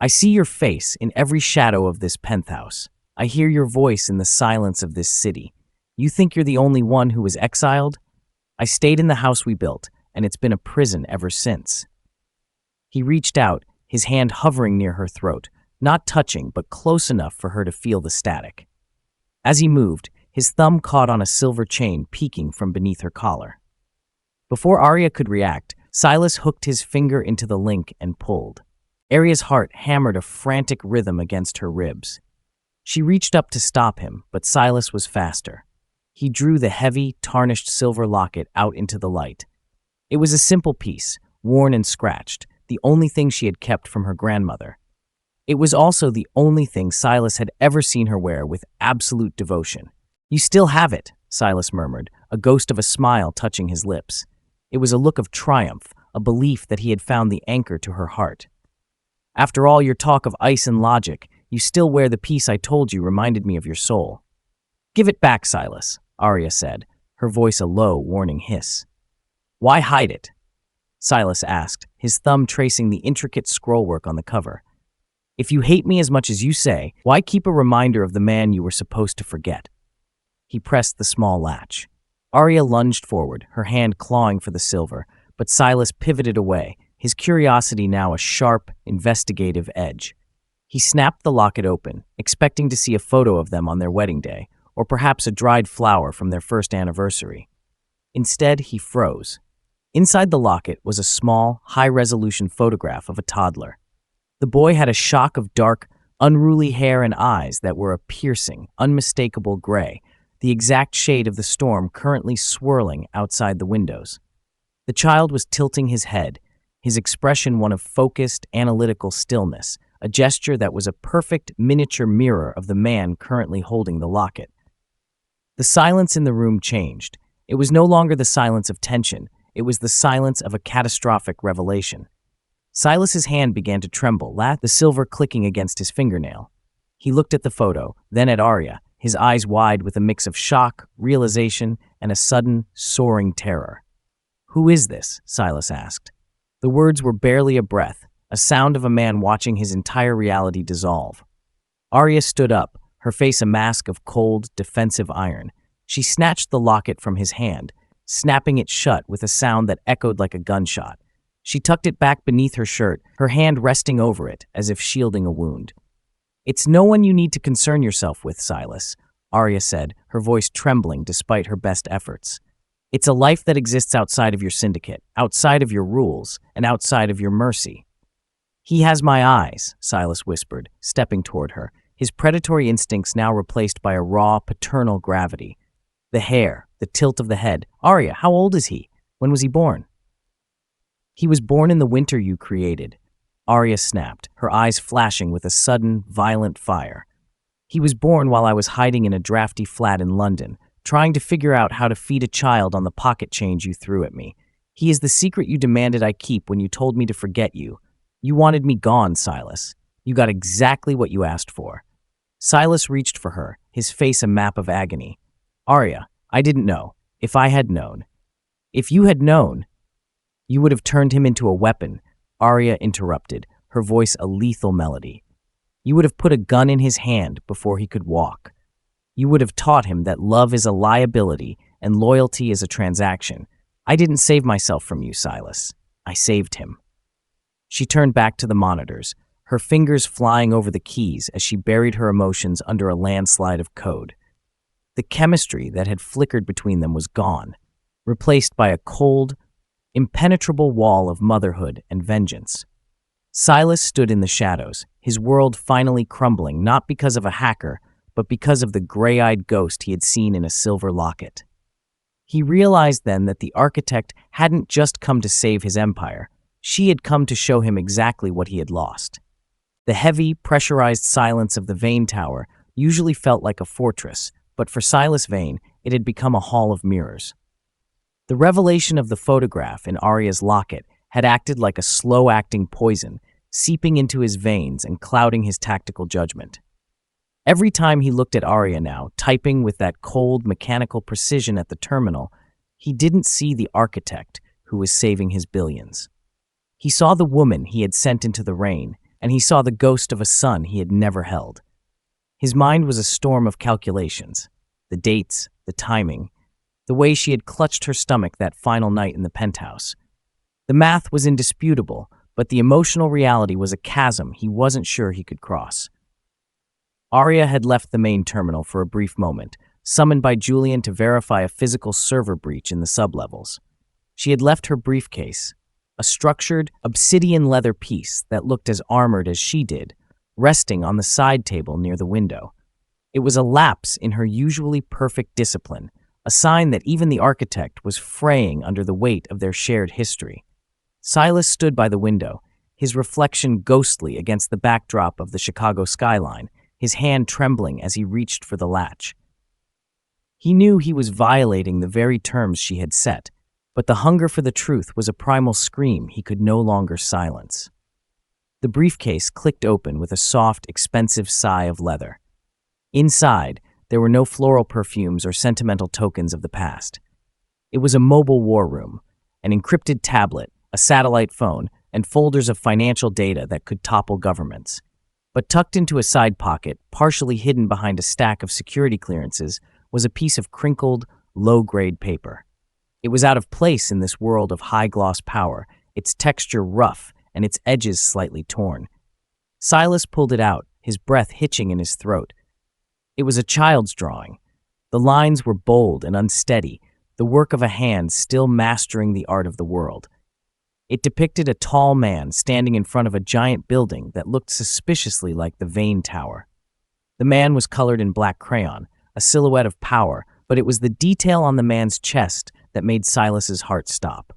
"I see your face in every shadow of this penthouse. I hear your voice in the silence of this city. You think you're the only one who was exiled? I stayed in the house we built, and it's been a prison ever since." He reached out, his hand hovering near her throat, not touching but close enough for her to feel the static. As he moved, his thumb caught on a silver chain peeking from beneath her collar. Before Aria could react, Silas hooked his finger into the link and pulled. Aria's heart hammered a frantic rhythm against her ribs. She reached up to stop him, but Silas was faster. He drew the heavy, tarnished silver locket out into the light. It was a simple piece, worn and scratched, the only thing she had kept from her grandmother. It was also the only thing Silas had ever seen her wear with absolute devotion. "You still have it," Silas murmured, a ghost of a smile touching his lips. It was a look of triumph, a belief that he had found the anchor to her heart. "After all your talk of ice and logic, you still wear the piece I told you reminded me of your soul." "Give it back, Silas," Aria said, her voice a low, warning hiss. "Why hide it?" Silas asked, his thumb tracing the intricate scrollwork on the cover. "If you hate me as much as you say, why keep a reminder of the man you were supposed to forget?" He pressed the small latch. Aria lunged forward, her hand clawing for the silver, but Silas pivoted away, his curiosity now a sharp, investigative edge. He snapped the locket open, expecting to see a photo of them on their wedding day, or perhaps a dried flower from their first anniversary. Instead, he froze. Inside the locket was a small, high-resolution photograph of a toddler. The boy had a shock of dark, unruly hair and eyes that were a piercing, unmistakable gray, the exact shade of the storm currently swirling outside the windows. The child was tilting his head, his expression one of focused, analytical stillness, a gesture that was a perfect miniature mirror of the man currently holding the locket. The silence in the room changed. It was no longer the silence of tension. It was the silence of a catastrophic revelation. Silas's hand began to tremble, the silver clicking against his fingernail. He looked at the photo, then at Aria, his eyes wide with a mix of shock, realization, and a sudden, soaring terror. "Who is this?" Silas asked. The words were barely a breath, a a sound of a man watching his entire reality dissolve. Aria stood up, her face a mask of cold, defensive iron. She snatched the locket from his hand, snapping it shut with a sound that echoed like a gunshot. She tucked it back beneath her shirt, her hand resting over it as if shielding a wound. "It's no one you need to concern yourself with, Silas," Aria said, her voice trembling despite her best efforts. "It's a life that exists outside of your syndicate, outside of your rules, and outside of your mercy." "He has my eyes," Silas whispered, stepping toward her, his predatory instincts now replaced by a raw, paternal gravity. The hair, the tilt of the head. "Aria, how old is he? When was he born?" "He was born in the winter you created," Aria snapped, her eyes flashing with a sudden, violent fire. "He was born while I was hiding in a drafty flat in London, trying to figure out how to feed a child on the pocket change you threw at me. He is the secret you demanded I keep when you told me to forget you. You wanted me gone, Silas. You got exactly what you asked for." Silas reached for her, his face a map of agony. "Aria, I didn't know. If I had known." "If you had known, you would have turned him into a weapon," Aria interrupted, her voice a lethal melody. "You would have put a gun in his hand before he could walk. You would have taught him that love is a liability and loyalty is a transaction. I didn't save myself from you, Silas. I saved him." She turned back to the monitors, her fingers flying over the keys as she buried her emotions under a landslide of code. The chemistry that had flickered between them was gone, replaced by a cold, impenetrable wall of motherhood and vengeance. Silas stood in the shadows, his world finally crumbling not because of a hacker, but because of the gray-eyed ghost he had seen in a silver locket. He realized then that the architect hadn't just come to save his empire, she had come to show him exactly what he had lost. The heavy, pressurized silence of the Vane Tower usually felt like a fortress, but for Silas Vane, it had become a hall of mirrors. The revelation of the photograph in Aria's locket had acted like a slow-acting poison, seeping into his veins and clouding his tactical judgment. Every time he looked at Aria now, typing with that cold, mechanical precision at the terminal, he didn't see the architect who was saving his billions. He saw the woman he had sent into the rain, and he saw the ghost of a son he had never held. His mind was a storm of calculations, the dates, the timing, the way she had clutched her stomach that final night in the penthouse. The math was indisputable, but the emotional reality was a chasm he wasn't sure he could cross. Aria had left the main terminal for a brief moment, summoned by Julian to verify a physical server breach in the sublevels. She had left her briefcase, a structured, obsidian leather piece that looked as armored as she did, resting on the side table near the window. It was a lapse in her usually perfect discipline, a sign that even the architect was fraying under the weight of their shared history. Silas stood by the window, his reflection ghostly against the backdrop of the Chicago skyline, his hand trembling as he reached for the latch. He knew he was violating the very terms she had set, but the hunger for the truth was a primal scream he could no longer silence. The briefcase clicked open with a soft, expensive sigh of leather. Inside, there were no floral perfumes or sentimental tokens of the past. It was a mobile war room, an encrypted tablet, a satellite phone, and folders of financial data that could topple governments. But tucked into a side pocket, partially hidden behind a stack of security clearances, was a piece of crinkled, low-grade paper. It was out of place in this world of high-gloss power, its texture rough and its edges slightly torn. Silas pulled it out, his breath hitching in his throat. It was a child's drawing. The lines were bold and unsteady, the work of a hand still mastering the art of the world. It depicted a tall man standing in front of a giant building that looked suspiciously like the Vane Tower. The man was colored in black crayon, a silhouette of power, but it was the detail on the man's chest that made Silas's heart stop.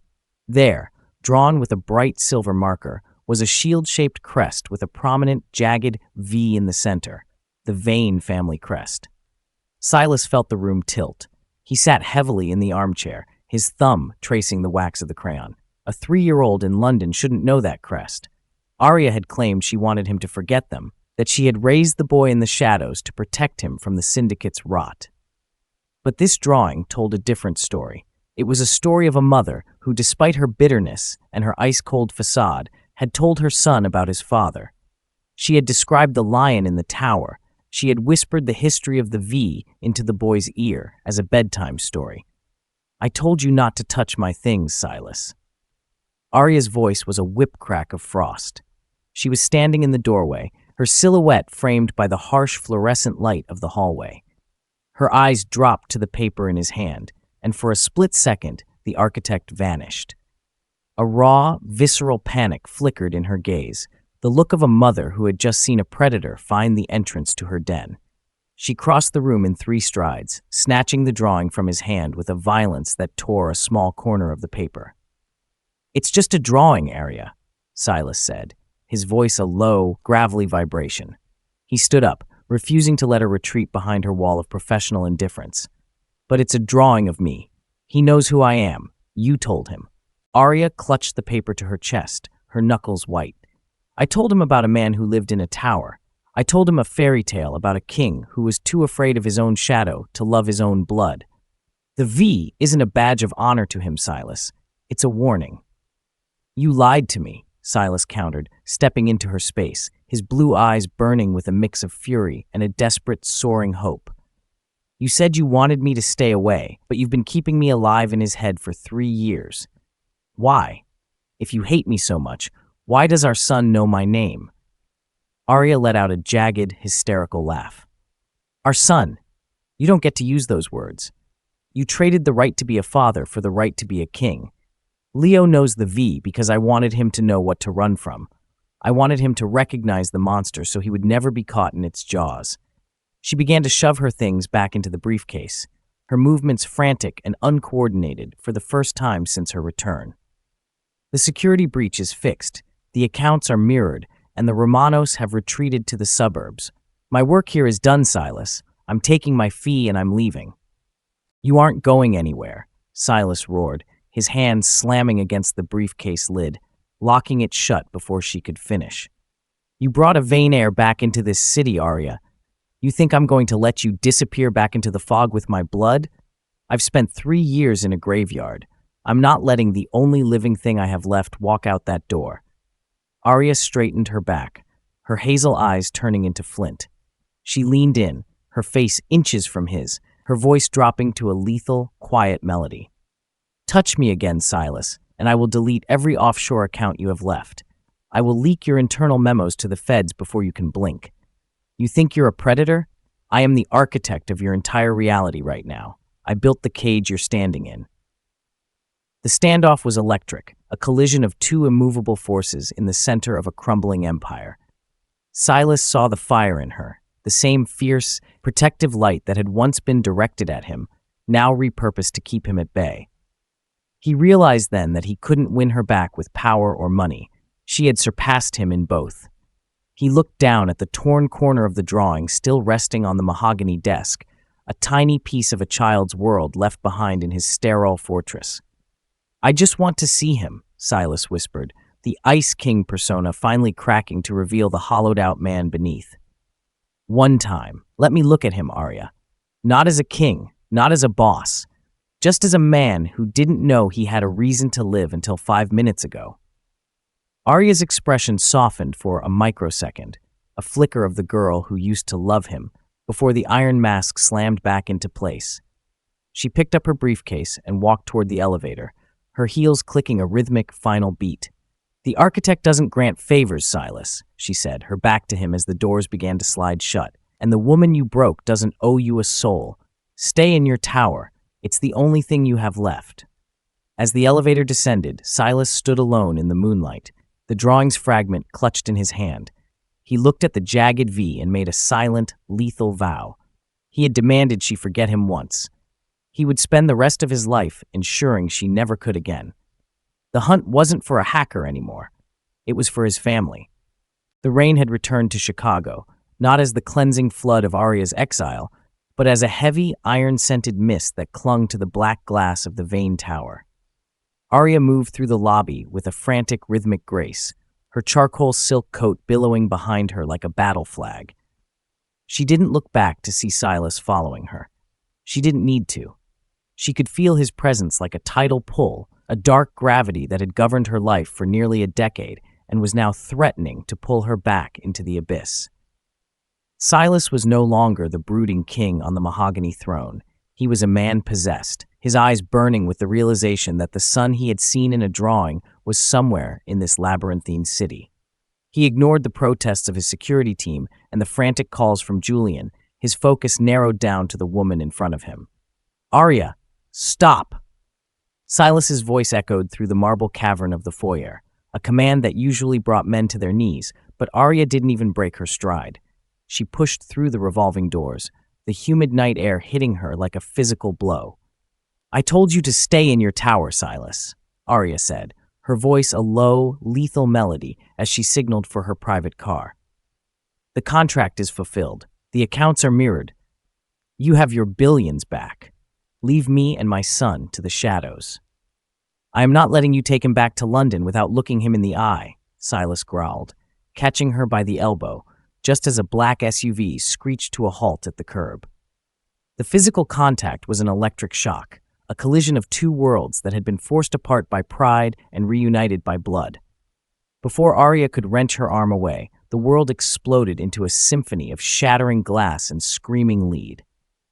There, drawn with a bright silver marker, was a shield-shaped crest with a prominent, jagged V in the center, the Vane family crest. Silas felt the room tilt. He sat heavily in the armchair, his thumb tracing the wax of the crayon. A 3-year-old in London shouldn't know that crest. Aria had claimed she wanted him to forget them, that she had raised the boy in the shadows to protect him from the Syndicate's rot. But this drawing told a different story. It was a story of a mother who, despite her bitterness and her ice-cold facade, had told her son about his father. She had described the lion in the tower. She had whispered the history of the V into the boy's ear as a bedtime story. "I told you not to touch my things, Silas." Aria's voice was a whip crack of frost. She was standing in the doorway, her silhouette framed by the harsh fluorescent light of the hallway. Her eyes dropped to the paper in his hand, and for a split second, the architect vanished. A raw, visceral panic flickered in her gaze, the look of a mother who had just seen a predator find the entrance to her den. She crossed the room in 3 strides, snatching the drawing from his hand with a violence that tore a small corner of the paper. "It's just a drawing, Aria," Silas said, his voice a low, gravelly vibration. He stood up, refusing to let her retreat behind her wall of professional indifference. "But it's a drawing of me. He knows who I am. You told him." Aria clutched the paper to her chest, her knuckles white. "I told him about a man who lived in a tower. I told him a fairy tale about a king who was too afraid of his own shadow to love his own blood. The V isn't a badge of honor to him, Silas. It's a warning." "You lied to me," Silas countered, stepping into her space, his blue eyes burning with a mix of fury and a desperate, soaring hope. "You said you wanted me to stay away, but you've been keeping me alive in his head for 3 years. Why? If you hate me so much, why does our son know my name?" Aria let out a jagged, hysterical laugh. "Our son? You don't get to use those words. You traded the right to be a father for the right to be a king. Leo knows the V because I wanted him to know what to run from. I wanted him to recognize the monster so he would never be caught in its jaws." She began to shove her things back into the briefcase, her movements frantic and uncoordinated for the first time since her return. "The security breach is fixed, the accounts are mirrored, and the Romanos have retreated to the suburbs. My work here is done, Silas. I'm taking my fee and I'm leaving." "You aren't going anywhere," Silas roared, his hand slamming against the briefcase lid, locking it shut before she could finish. "You brought a Vane heir back into this city, Aria. You think I'm going to let you disappear back into the fog with my blood? I've spent 3 years in a graveyard. I'm not letting the only living thing I have left walk out that door." Aria straightened her back, her hazel eyes turning into flint. She leaned in, her face inches from his, her voice dropping to a lethal, quiet melody. "Touch me again, Silas, and I will delete every offshore account you have left. I will leak your internal memos to the feds before you can blink. You think you're a predator? I am the architect of your entire reality right now. I built the cage you're standing in." The standoff was electric, a collision of 2 immovable forces in the center of a crumbling empire. Silas saw the fire in her, the same fierce, protective light that had once been directed at him, now repurposed to keep him at bay. He realized then that he couldn't win her back with power or money. She had surpassed him in both. He looked down at the torn corner of the drawing still resting on the mahogany desk, a tiny piece of a child's world left behind in his sterile fortress. "I just want to see him," Silas whispered, the Ice King persona finally cracking to reveal the hollowed-out man beneath. "One time, let me look at him, Aria. Not as a king, not as a boss, just as a man who didn't know he had a reason to live until 5 minutes ago." Aria's expression softened for a microsecond, a flicker of the girl who used to love him, before the iron mask slammed back into place. She picked up her briefcase and walked toward the elevator, her heels clicking a rhythmic final beat. "The architect doesn't grant favors, Silas," she said, her back to him as the doors began to slide shut. "And the woman you broke doesn't owe you a soul. Stay in your tower. It's the only thing you have left." As the elevator descended, Silas stood alone in the moonlight, the drawing's fragment clutched in his hand. He looked at the jagged V and made a silent, lethal vow. He had demanded she forget him once. He would spend the rest of his life ensuring she never could again. The hunt wasn't for a hacker anymore. It was for his family. The rain had returned to Chicago, not as the cleansing flood of Aria's exile, but as a heavy, iron-scented mist that clung to the black glass of the Vane Tower. Aria moved through the lobby with a frantic, rhythmic grace, her charcoal silk coat billowing behind her like a battle flag. She didn't look back to see Silas following her. She didn't need to. She could feel his presence like a tidal pull, a dark gravity that had governed her life for nearly a decade, and was now threatening to pull her back into the abyss. Silas was no longer the brooding king on the mahogany throne. He was a man possessed, his eyes burning with the realization that the son he had seen in a drawing was somewhere in this labyrinthine city. He ignored the protests of his security team and the frantic calls from Julian. His focus narrowed down to the woman in front of him. "Aria, stop!" Silas's voice echoed through the marble cavern of the foyer, a command that usually brought men to their knees, but Aria didn't even break her stride. She pushed through the revolving doors, the humid night air hitting her like a physical blow. "I told you to stay in your tower, Silas," Aria said, her voice a low, lethal melody as she signaled for her private car. "The contract is fulfilled. The accounts are mirrored. You have your billions back. Leave me and my son to the shadows." "I am not letting you take him back to London without looking him in the eye," Silas growled, catching her by the elbow, just as a black SUV screeched to a halt at the curb. The physical contact was an electric shock, a collision of two worlds that had been forced apart by pride and reunited by blood. Before Aria could wrench her arm away, the world exploded into a symphony of shattering glass and screaming lead.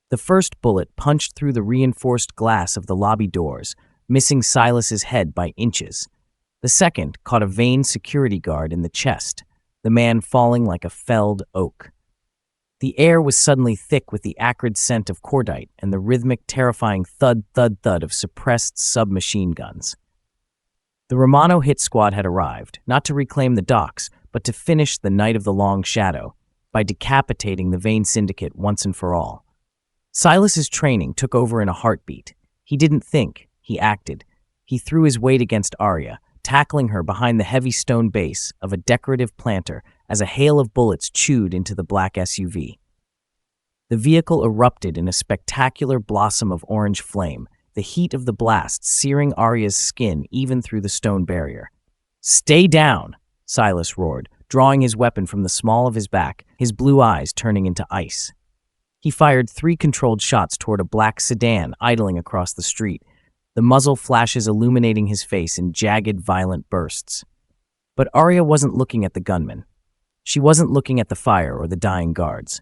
The first bullet punched through the reinforced glass of the lobby doors, missing Silas's head by inches. The second caught a Vane security guard in the chest, the man falling like a felled oak. The air was suddenly thick with the acrid scent of cordite and the rhythmic, terrifying thud-thud-thud of suppressed submachine guns. The Romano hit squad had arrived, not to reclaim the docks, but to finish the Night of the Long Shadow by decapitating the Vane Syndicate once and for all. Silas's training took over in a heartbeat. He didn't think, he acted. He threw his weight against Aria, tackling her behind the heavy stone base of a decorative planter as a hail of bullets chewed into the black SUV. The vehicle erupted in a spectacular blossom of orange flame, the heat of the blast searing Aria's skin even through the stone barrier. "Stay down!" Silas roared, drawing his weapon from the small of his back, his blue eyes turning into ice. He fired 3 controlled shots toward a black sedan idling across the street, the muzzle flashes illuminating his face in jagged, violent bursts. But Aria wasn't looking at the gunman. She wasn't looking at the fire or the dying guards.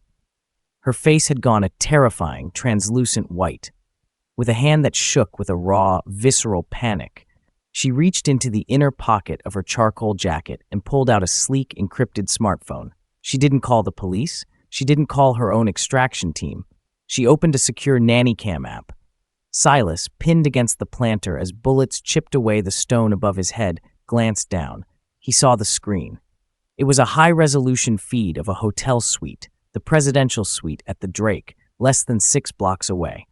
Her face had gone a terrifying, translucent white. With a hand that shook with a raw, visceral panic, she reached into the inner pocket of her charcoal jacket and pulled out a sleek, encrypted smartphone. She didn't call the police. She didn't call her own extraction team. She opened a secure nanny cam app. Silas, pinned against the planter as bullets chipped away the stone above his head, glanced down. He saw the screen. It was a high-resolution feed of a hotel suite, the presidential suite at the Drake, less than 6 blocks away.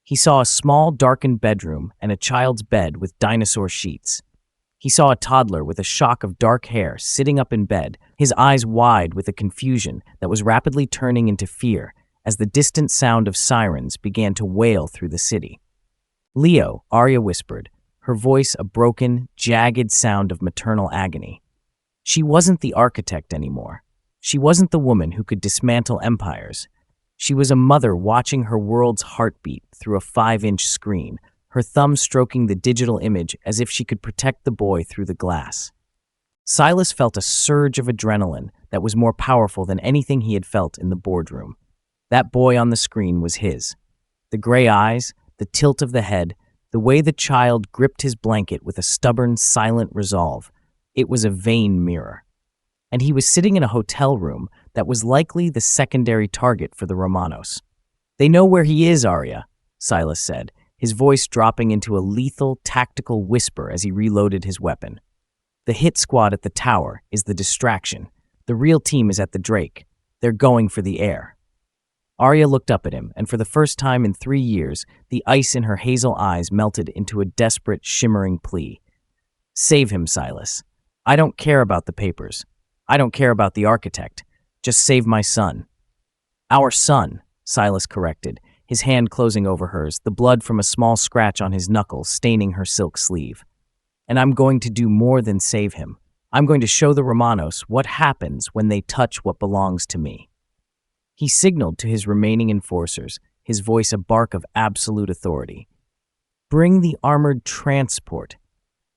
He saw a small, darkened bedroom and a child's bed with dinosaur sheets. He saw a toddler with a shock of dark hair sitting up in bed, his eyes wide with a confusion that was rapidly turning into fear as the distant sound of sirens began to wail through the city. "Leo," Aria whispered, her voice a broken, jagged sound of maternal agony. She wasn't the architect anymore. She wasn't the woman who could dismantle empires. She was a mother watching her world's heartbeat through a 5-inch screen, her thumb stroking the digital image as if she could protect the boy through the glass. Silas felt a surge of adrenaline that was more powerful than anything he had felt in the boardroom. That boy on the screen was his. The gray eyes, the tilt of the head, the way the child gripped his blanket with a stubborn, silent resolve. It was a Vane mirror. And he was sitting in a hotel room that was likely the secondary target for the Romanos. "They know where he is, Aria," Silas said, his voice dropping into a lethal, tactical whisper as he reloaded his weapon. "The hit squad at the tower is the distraction. The real team is at the Drake. They're going for the heir." Aria looked up at him, and for the first time in 3 years, the ice in her hazel eyes melted into a desperate, shimmering plea. "Save him, Silas. I don't care about the papers. I don't care about the architect. Just save my son." "Our son," Silas corrected, his hand closing over hers, the blood from a small scratch on his knuckle staining her silk sleeve. "And I'm going to do more than save him. I'm going to show the Romanos what happens when they touch what belongs to me." He signaled to his remaining enforcers, his voice a bark of absolute authority. "Bring the armored transport.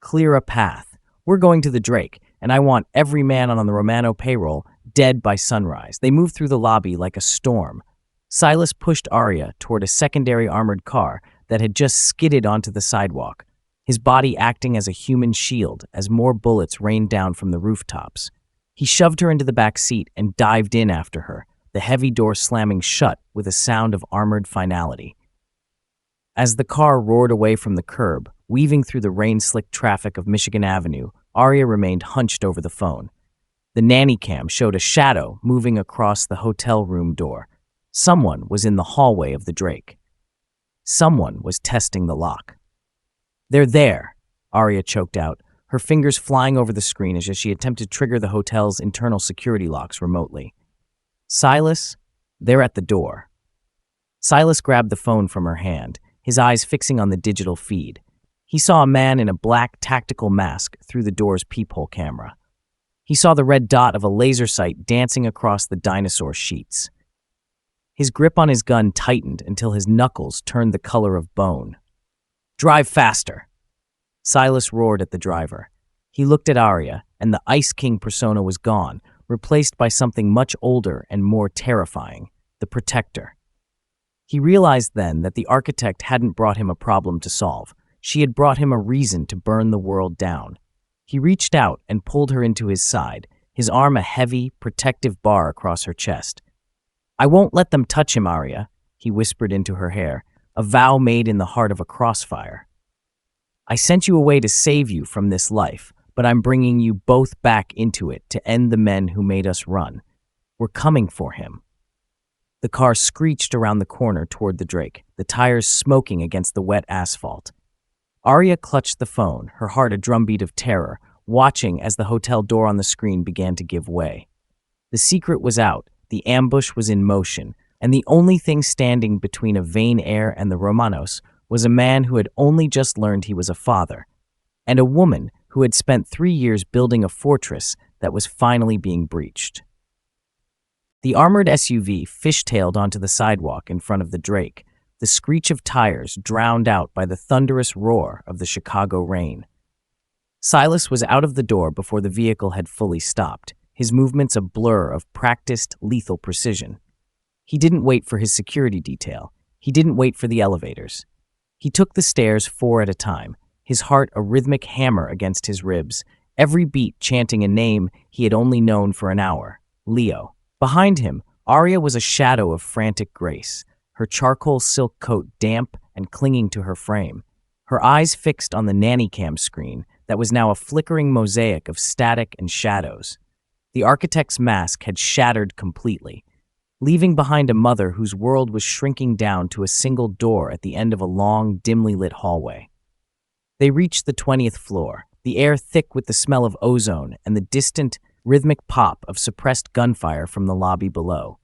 Clear a path. We're going to the Drake, and I want every man on the Romano payroll dead by sunrise. They moved through the lobby like a storm. Silas pushed Aria toward a secondary armored car that had just skidded onto the sidewalk, his body acting as a human shield as more bullets rained down from the rooftops. He shoved her into the back seat and dived in after her, the heavy door slamming shut with a sound of armored finality. As the car roared away from the curb, weaving through the rain-slicked traffic of Michigan Avenue, Aria remained hunched over the phone. The nanny cam showed a shadow moving across the hotel room door. Someone was in the hallway of the Drake. Someone was testing the lock. "They're there," Aria choked out, her fingers flying over the screen as she attempted to trigger the hotel's internal security locks remotely. "Silas, they're at the door." Silas grabbed the phone from her hand, his eyes fixing on the digital feed. He saw a man in a black tactical mask through the door's peephole camera. He saw the red dot of a laser sight dancing across the dinosaur sheets. His grip on his gun tightened until his knuckles turned the color of bone. "Drive faster!" Silas roared at the driver. He looked at Aria, and the Ice King persona was gone, replaced by something much older and more terrifying, the Protector. He realized then that the architect hadn't brought him a problem to solve. She had brought him a reason to burn the world down. He reached out and pulled her into his side, his arm a heavy, protective bar across her chest. "I won't let them touch him, Aria," he whispered into her hair, a vow made in the heart of a crossfire. "I sent you away to save you from this life, but I'm bringing you both back into it to end the men who made us run. We're coming for him." The car screeched around the corner toward the Drake, the tires smoking against the wet asphalt. Aria clutched the phone, her heart a drumbeat of terror, watching as the hotel door on the screen began to give way. The secret was out, the ambush was in motion, and the only thing standing between a Vane heir and the Romanos was a man who had only just learned he was a father, and a woman who had spent 3 years building a fortress that was finally being breached. The armored SUV fishtailed onto the sidewalk in front of the Drake, the screech of tires drowned out by the thunderous roar of the Chicago rain. Silas was out of the door before the vehicle had fully stopped, his movements a blur of practiced, lethal precision. He didn't wait for his security detail. He didn't wait for the elevators. He took the stairs 4 at a time, his heart a rhythmic hammer against his ribs, every beat chanting a name he had only known for an hour, Leo. Behind him, Aria was a shadow of frantic grace, her charcoal silk coat damp and clinging to her frame, her eyes fixed on the nanny cam screen that was now a flickering mosaic of static and shadows. The architect's mask had shattered completely, leaving behind a mother whose world was shrinking down to a single door at the end of a long, dimly lit hallway. They reached the 20th floor, the air thick with the smell of ozone and the distant, rhythmic pop of suppressed gunfire from the lobby below.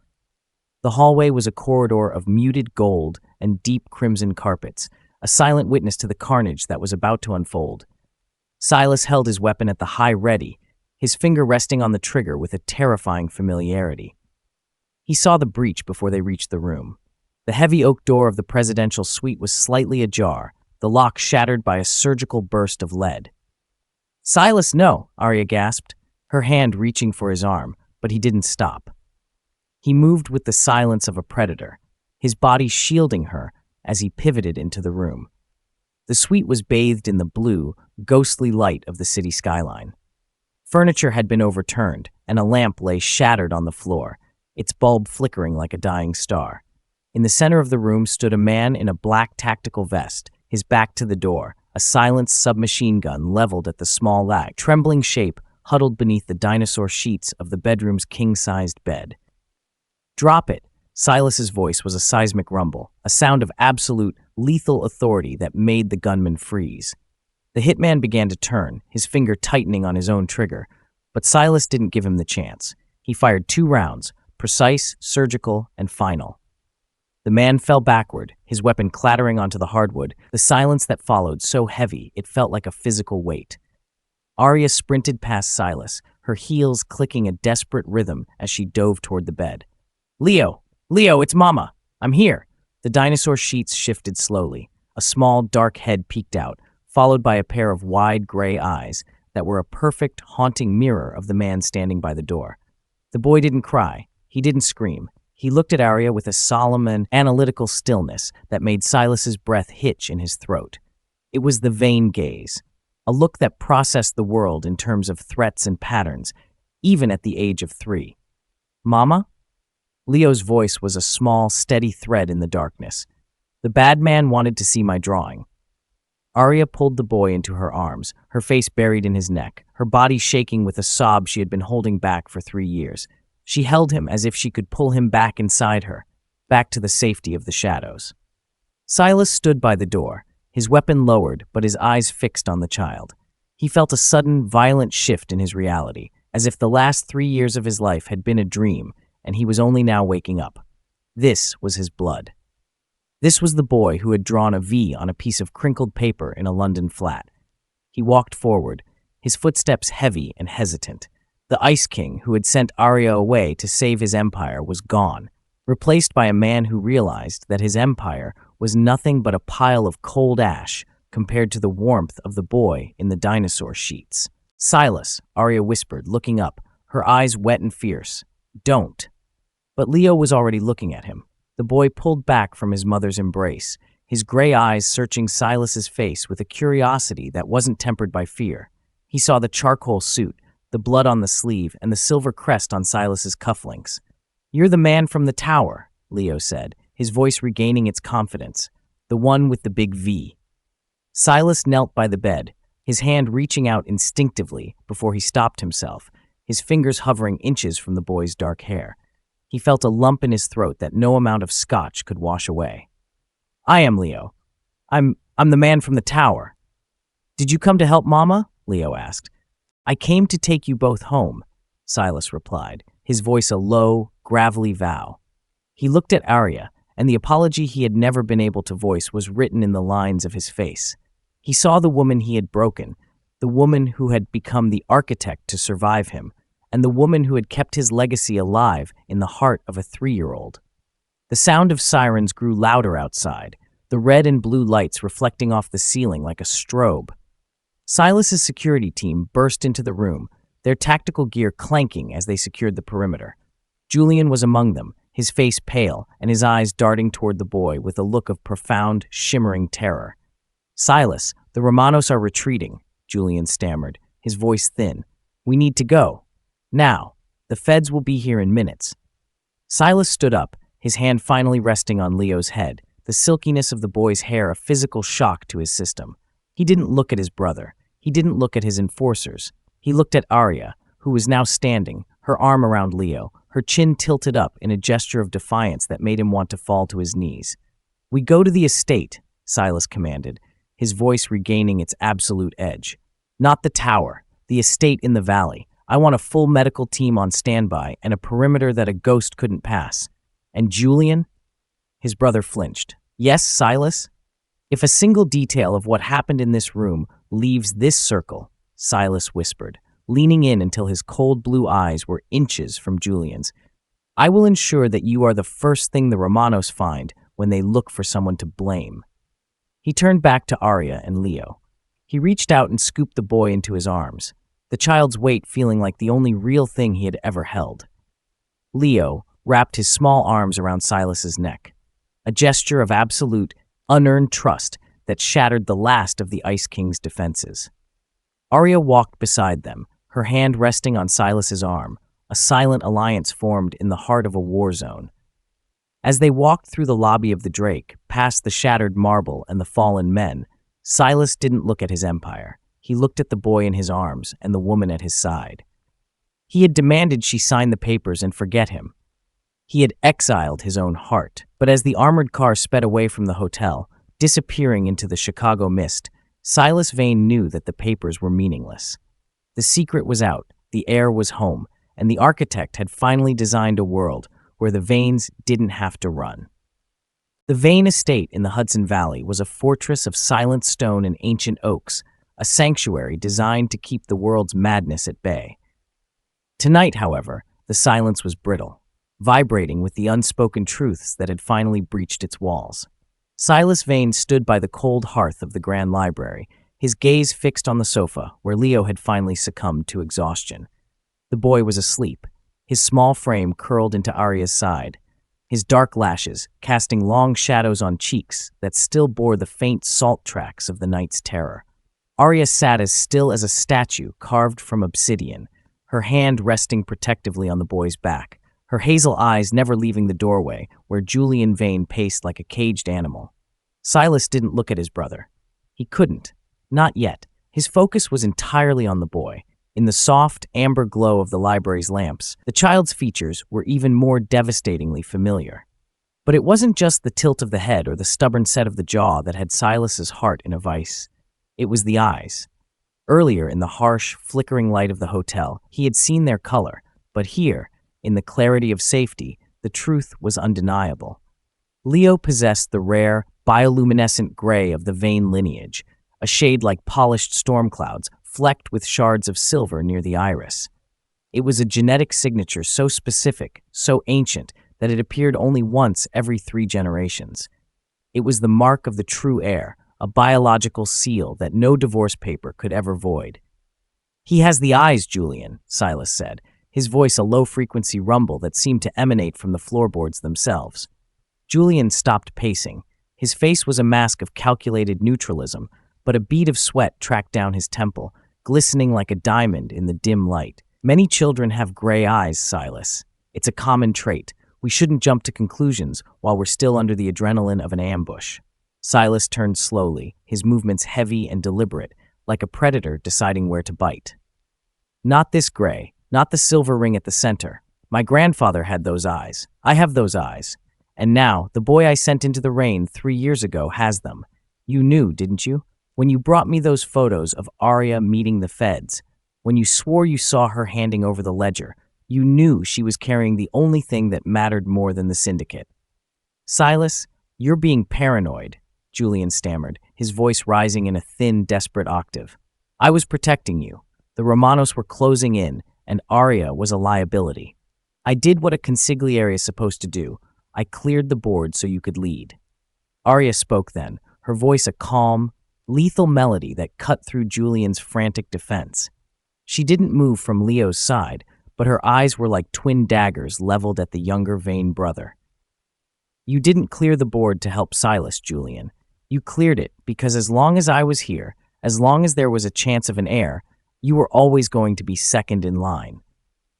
The hallway was a corridor of muted gold and deep crimson carpets, a silent witness to the carnage that was about to unfold. Silas held his weapon at the high ready, his finger resting on the trigger with a terrifying familiarity. He saw the breach before they reached the room. The heavy oak door of the presidential suite was slightly ajar, the lock shattered by a surgical burst of lead. "Silas, no," Aria gasped, her hand reaching for his arm, but he didn't stop. He moved with the silence of a predator, his body shielding her as he pivoted into the room. The suite was bathed in the blue, ghostly light of the city skyline. Furniture had been overturned, and a lamp lay shattered on the floor, its bulb flickering like a dying star. In the center of the room stood a man in a black tactical vest, his back to the door, a silenced submachine gun leveled at the small trembling shape huddled beneath the dinosaur sheets of the bedroom's king-sized bed. "Drop it!" Silas's voice was a seismic rumble, a sound of absolute, lethal authority that made the gunman freeze. The hitman began to turn, his finger tightening on his own trigger, but Silas didn't give him the chance. He fired 2 rounds, precise, surgical, and final. The man fell backward, his weapon clattering onto the hardwood, the silence that followed so heavy it felt like a physical weight. Aria sprinted past Silas, her heels clicking a desperate rhythm as she dove toward the bed. "Leo! Leo, it's Mama! I'm here!" The dinosaur sheets shifted slowly. A small, dark head peeked out, followed by a pair of wide, gray eyes, that were a perfect, haunting mirror of the man standing by the door. The boy didn't cry. He didn't scream. He looked at Aria with a solemn and analytical stillness that made Silas's breath hitch in his throat. It was the Vane gaze, a look that processed the world in terms of threats and patterns, even at the age of 3. "Mama?" Leo's voice was a small, steady thread in the darkness. "The bad man wanted to see my drawing." Aria pulled the boy into her arms, her face buried in his neck, her body shaking with a sob she had been holding back for 3 years. She held him as if she could pull him back inside her, back to the safety of the shadows. Silas stood by the door, his weapon lowered but his eyes fixed on the child. He felt a sudden, violent shift in his reality, as if the last 3 years of his life had been a dream and he was only now waking up. This was his blood. This was the boy who had drawn a V on a piece of crinkled paper in a London flat. He walked forward, his footsteps heavy and hesitant. The Ice King who had sent Aria away to save his empire was gone, replaced by a man who realized that his empire was nothing but a pile of cold ash compared to the warmth of the boy in the dinosaur sheets. "Silas," Aria whispered, looking up, her eyes wet and fierce. "Don't." But Leo was already looking at him. The boy pulled back from his mother's embrace, his gray eyes searching Silas's face with a curiosity that wasn't tempered by fear. He saw the charcoal suit, the blood on the sleeve, and the silver crest on Silas's cufflinks. "You're the man from the tower," Leo said, his voice regaining its confidence. "The one with the big V." Silas knelt by the bed, his hand reaching out instinctively before he stopped himself, his fingers hovering inches from the boy's dark hair. He felt a lump in his throat that no amount of scotch could wash away. "I am Leo. I'm the man from the tower." "Did you come to help Mama?" Leo asked. "I came to take you both home," Silas replied, his voice a low, gravelly vow. He looked at Aria, and the apology he had never been able to voice was written in the lines of his face. He saw the woman he had broken, the woman who had become the architect to survive him, and the woman who had kept his legacy alive in the heart of a 3-year-old. The sound of sirens grew louder outside, the red and blue lights reflecting off the ceiling like a strobe. Silas's security team burst into the room, their tactical gear clanking as they secured the perimeter. Julian was among them, his face pale and his eyes darting toward the boy with a look of profound, shimmering terror. "Silas, the Romanos are retreating," Julian stammered, his voice thin. "We need to go. Now. The feds will be here in minutes." Silas stood up, his hand finally resting on Leo's head, the silkiness of the boy's hair a physical shock to his system. He didn't look at his brother. He didn't look at his enforcers. He looked at Aria, who was now standing, her arm around Leo, her chin tilted up in a gesture of defiance that made him want to fall to his knees. "We go to the estate," Silas commanded, his voice regaining its absolute edge. "Not the tower, the estate in the valley. I want a full medical team on standby and a perimeter that a ghost couldn't pass. And Julian?" His brother flinched. "Yes, Silas?" "If a single detail of what happened in this room leaves this circle," Silas whispered, leaning in until his cold blue eyes were inches from Julian's, "I will ensure that you are the first thing the Romanos find when they look for someone to blame." He turned back to Aria and Leo. He reached out and scooped the boy into his arms, the child's weight feeling like the only real thing he had ever held. Leo wrapped his small arms around Silas's neck, a gesture of absolute, unearned trust that shattered the last of the Ice King's defenses. Aria walked beside them, her hand resting on Silas's arm, a silent alliance formed in the heart of a war zone. As they walked through the lobby of the Drake, past the shattered marble and the fallen men, Silas didn't look at his empire. He looked at the boy in his arms and the woman at his side. He had demanded she sign the papers and forget him. He had exiled his own heart. But as the armored car sped away from the hotel, disappearing into the Chicago mist, Silas Vane knew that the papers were meaningless. The secret was out, the heir was home, and the architect had finally designed a world where the Vanes didn't have to run. The Vane estate in the Hudson Valley was a fortress of silent stone and ancient oaks, a sanctuary designed to keep the world's madness at bay. Tonight, however, the silence was brittle, vibrating with the unspoken truths that had finally breached its walls. Silas Vane stood by the cold hearth of the Grand Library, his gaze fixed on the sofa where Leo had finally succumbed to exhaustion. The boy was asleep, his small frame curled into Aria's side, his dark lashes casting long shadows on cheeks that still bore the faint salt tracks of the night's terror. Aria sat as still as a statue carved from obsidian, her hand resting protectively on the boy's back, her hazel eyes never leaving the doorway where Julian Vane paced like a caged animal. Silas didn't look at his brother. He couldn't. Not yet. His focus was entirely on the boy. In the soft, amber glow of the library's lamps, the child's features were even more devastatingly familiar. But it wasn't just the tilt of the head or the stubborn set of the jaw that had Silas's heart in a vice. It was the eyes. Earlier, in the harsh, flickering light of the hotel, he had seen their color, but here, in the clarity of safety, the truth was undeniable. Leo possessed the rare, bioluminescent gray of the Vane lineage, a shade like polished storm clouds, flecked with shards of silver near the iris. It was a genetic signature so specific, so ancient, that it appeared only once every 3 generations. It was the mark of the true heir, a biological seal that no divorce paper could ever void. "He has the eyes, Julian," Silas said, his voice a low-frequency rumble that seemed to emanate from the floorboards themselves. Julian stopped pacing. His face was a mask of calculated neutralism, but a bead of sweat tracked down his temple, glistening like a diamond in the dim light. "Many children have gray eyes, Silas. It's a common trait. We shouldn't jump to conclusions while we're still under the adrenaline of an ambush." Silas turned slowly, his movements heavy and deliberate, like a predator deciding where to bite. "Not this gray, not the silver ring at the center. My grandfather had those eyes. I have those eyes. And now, the boy I sent into the rain 3 years ago has them. You knew, didn't you? When you brought me those photos of Aria meeting the feds, when you swore you saw her handing over the ledger, you knew she was carrying the only thing that mattered more than the syndicate." "Silas, you're being paranoid," Julian stammered, his voice rising in a thin, desperate octave. "I was protecting you. The Romanos were closing in, and Aria was a liability. I did what a consigliere is supposed to do. I cleared the board so you could lead." Aria spoke then, her voice a calm, lethal melody that cut through Julian's frantic defense. She didn't move from Leo's side, but her eyes were like twin daggers leveled at the younger Vane brother. "You didn't clear the board to help Silas, Julian. You cleared it because as long as I was here, as long as there was a chance of an heir, you were always going to be second in line.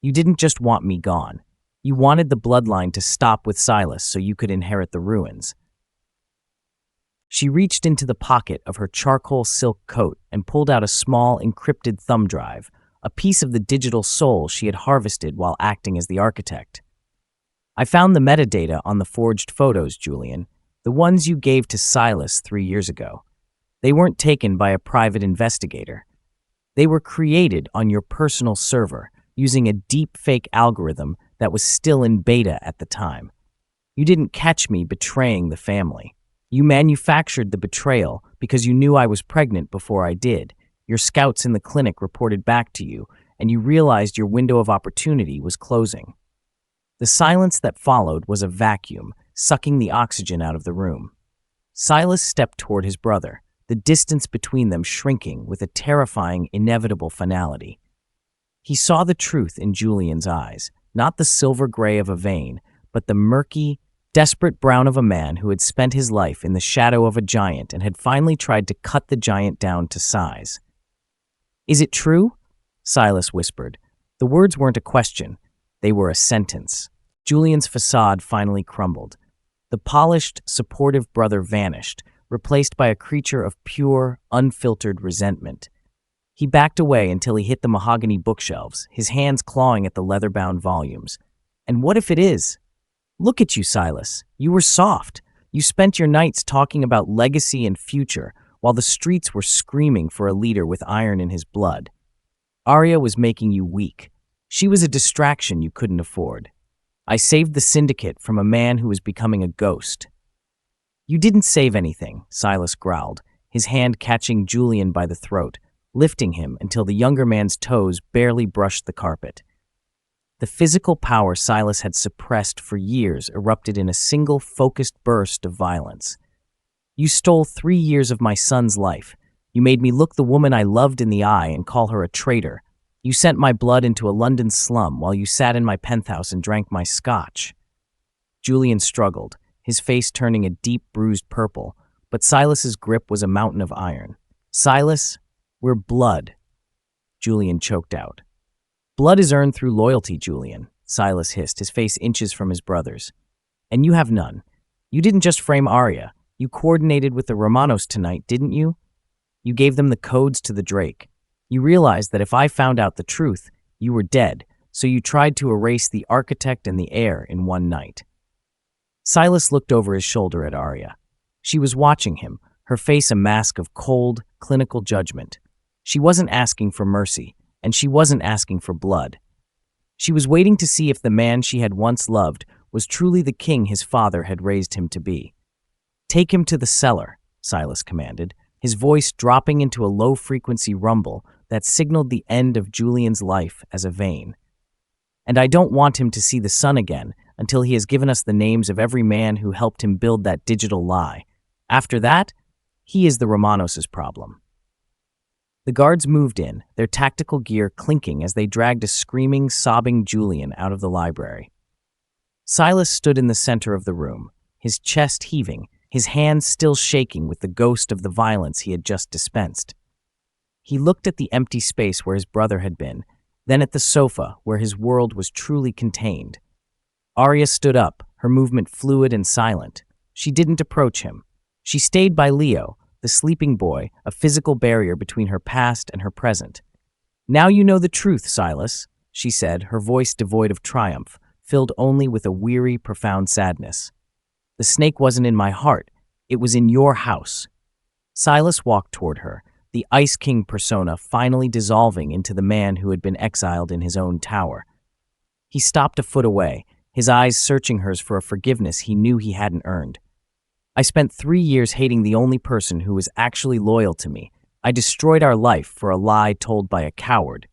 You didn't just want me gone. You wanted the bloodline to stop with Silas so you could inherit the ruins." She reached into the pocket of her charcoal silk coat and pulled out a small, encrypted thumb drive, a piece of the digital soul she had harvested while acting as the architect. "I found the metadata on the forged photos, Julian, the ones you gave to Silas 3 years ago. They weren't taken by a private investigator. They were created on your personal server using a deep fake algorithm that was still in beta at the time. You didn't catch me betraying the family. You manufactured the betrayal because you knew I was pregnant before I did. Your scouts in the clinic reported back to you, and you realized your window of opportunity was closing." The silence that followed was a vacuum, sucking the oxygen out of the room. Silas stepped toward his brother, the distance between them shrinking with a terrifying, inevitable finality. He saw the truth in Julian's eyes, not the silver gray of a Vane, but the murky, desperate brown of a man who had spent his life in the shadow of a giant and had finally tried to cut the giant down to size. "Is it true?" Silas whispered. The words weren't a question. They were a sentence. Julian's facade finally crumbled. The polished, supportive brother vanished, replaced by a creature of pure, unfiltered resentment. He backed away until he hit the mahogany bookshelves, his hands clawing at the leather-bound volumes. "And what if it is? Look at you, Silas. You were soft. You spent your nights talking about legacy and future, while the streets were screaming for a leader with iron in his blood. Aria was making you weak. She was a distraction you couldn't afford. I saved the syndicate from a man who was becoming a ghost." "You didn't save anything," Silas growled, his hand catching Julian by the throat, lifting him until the younger man's toes barely brushed the carpet. The physical power Silas had suppressed for years erupted in a single focused burst of violence. "You stole 3 years of my son's life. You made me look the woman I loved in the eye and call her a traitor. You sent my blood into a London slum while you sat in my penthouse and drank my scotch." Julian struggled, his face turning a deep bruised purple, but Silas's grip was a mountain of iron. "Silas, we're blood," Julian choked out. "Blood is earned through loyalty, Julian," Silas hissed, his face inches from his brother's. "And you have none. You didn't just frame Aria. You coordinated with the Romanos tonight, didn't you? You gave them the codes to the Drake. You realized that if I found out the truth, you were dead, so you tried to erase the architect and the heir in one night." Silas looked over his shoulder at Aria. She was watching him, her face a mask of cold, clinical judgment. She wasn't asking for mercy, and she wasn't asking for blood. She was waiting to see if the man she had once loved was truly the king his father had raised him to be. "Take him to the cellar," Silas commanded, his voice dropping into a low-frequency rumble that signaled the end of Julian's life as a Vane. "And I don't want him to see the sun again until he has given us the names of every man who helped him build that digital lie. After that, he is the Romanos' problem." The guards moved in, their tactical gear clinking as they dragged a screaming, sobbing Julian out of the library. Silas stood in the center of the room, his chest heaving, his hands still shaking with the ghost of the violence he had just dispensed. He looked at the empty space where his brother had been, then at the sofa where his world was truly contained. Aria stood up, her movement fluid and silent. She didn't approach him. She stayed by Leo, the sleeping boy, a physical barrier between her past and her present. "Now you know the truth, Silas," she said, her voice devoid of triumph, filled only with a weary, profound sadness. "The snake wasn't in my heart. It was in your house." Silas walked toward her, the Ice King persona finally dissolving into the man who had been exiled in his own tower. He stopped a foot away, his eyes searching hers for a forgiveness he knew he hadn't earned. "I spent 3 years hating the only person who was actually loyal to me. I destroyed our life for a lie told by a coward."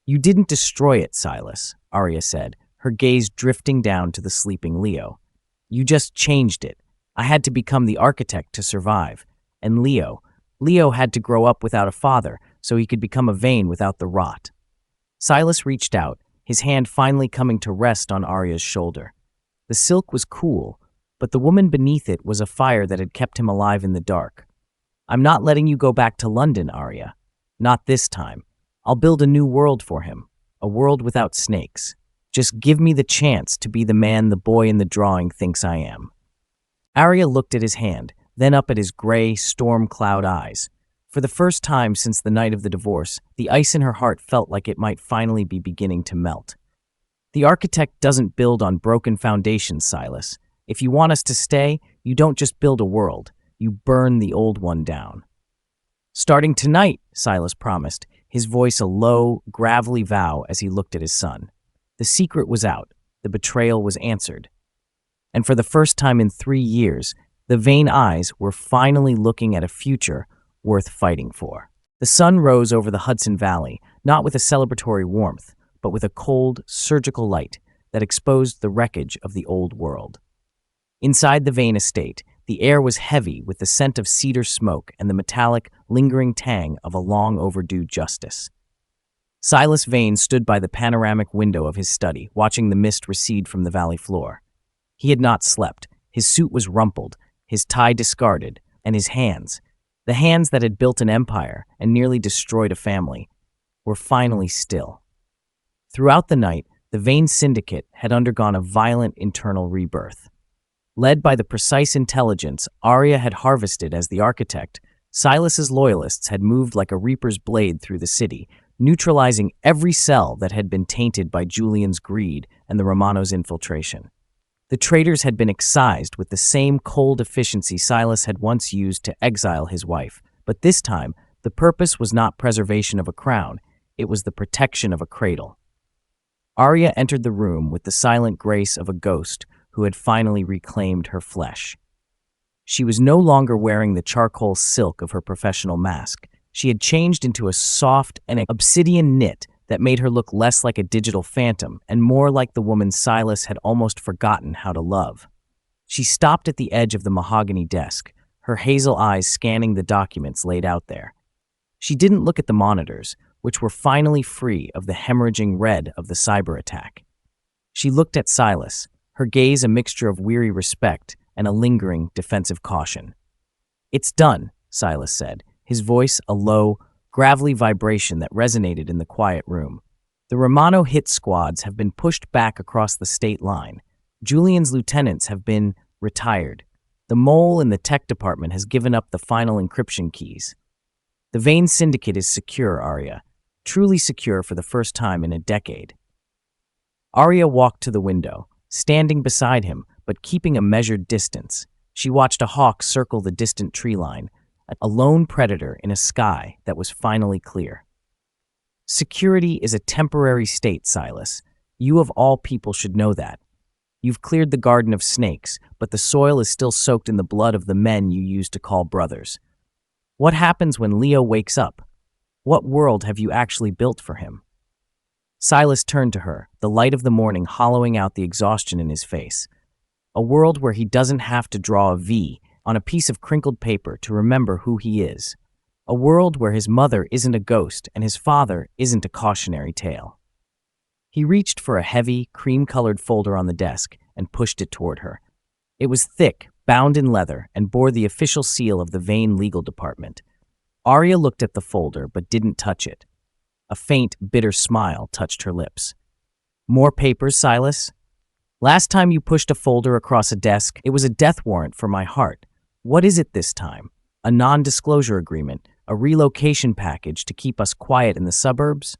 "You didn't destroy it, Silas," Aria said, her gaze drifting down to the sleeping Leo. "You just changed it. I had to become the architect to survive. And Leo had to grow up without a father so he could become a Vane without the rot." Silas reached out, his hand finally coming to rest on Aria's shoulder. The silk was cool, but the woman beneath it was a fire that had kept him alive in the dark. "I'm not letting you go back to London, Aria. Not this time. I'll build a new world for him, a world without snakes. Just give me the chance to be the man the boy in the drawing thinks I am." Aria looked at his hand, then up at his gray, storm cloud eyes. For the first time since the night of the divorce, the ice in her heart felt like it might finally be beginning to melt. "The architect doesn't build on broken foundations, Silas. If you want us to stay, you don't just build a world, you burn the old one down." "Starting tonight," Silas promised, his voice a low, gravelly vow as he looked at his son. The secret was out, the betrayal was answered. And for the first time in 3 years, the Vane eyes were finally looking at a future worth fighting for. The sun rose over the Hudson Valley, not with a celebratory warmth, but with a cold, surgical light that exposed the wreckage of the old world. Inside the Vane estate, the air was heavy with the scent of cedar smoke and the metallic, lingering tang of a long-overdue justice. Silas Vane stood by the panoramic window of his study, watching the mist recede from the valley floor. He had not slept. His suit was rumpled, his tie discarded, and his hands, the hands that had built an empire and nearly destroyed a family, were finally still. Throughout the night, the Vane Syndicate had undergone a violent internal rebirth. Led by the precise intelligence Aria had harvested as the architect, Silas's loyalists had moved like a reaper's blade through the city, neutralizing every cell that had been tainted by Julian's greed and the Romano's infiltration. The traitors had been excised with the same cold efficiency Silas had once used to exile his wife, but this time the purpose was not preservation of a crown, it was the protection of a cradle. Aria entered the room with the silent grace of a ghost who had finally reclaimed her flesh. She was no longer wearing the charcoal silk of her professional mask. She had changed into a soft and obsidian knit that made her look less like a digital phantom and more like the woman Silas had almost forgotten how to love. She stopped at the edge of the mahogany desk, her hazel eyes scanning the documents laid out there. She didn't look at the monitors, which were finally free of the hemorrhaging red of the cyber attack. She looked at Silas, her gaze a mixture of weary respect and a lingering defensive caution. "It's done," Silas said, his voice a low, gravelly vibration that resonated in the quiet room. "The Romano hit squads have been pushed back across the state line. Julian's lieutenants have been retired. The mole in the tech department has given up the final encryption keys. The Vane Syndicate is secure, Aria. Truly secure for the first time in a decade." Aria walked to the window, standing beside him, but keeping a measured distance. She watched a hawk circle the distant tree line, a lone predator in a sky that was finally clear. "Security is a temporary state, Silas. You of all people should know that. You've cleared the garden of snakes, but the soil is still soaked in the blood of the men you used to call brothers. What happens when Leo wakes up? What world have you actually built for him?" Silas turned to her, the light of the morning hollowing out the exhaustion in his face. "A world where he doesn't have to draw a V on a piece of crinkled paper to remember who he is. A world where his mother isn't a ghost and his father isn't a cautionary tale." He reached for a heavy, cream-colored folder on the desk and pushed it toward her. It was thick, bound in leather, and bore the official seal of the Vane Legal Department. Aria looked at the folder but didn't touch it. A faint, bitter smile touched her lips. "More papers, Silas? Last time you pushed a folder across a desk, it was a death warrant for my heart. What is it this time? A non-disclosure agreement, a relocation package to keep us quiet in the suburbs?"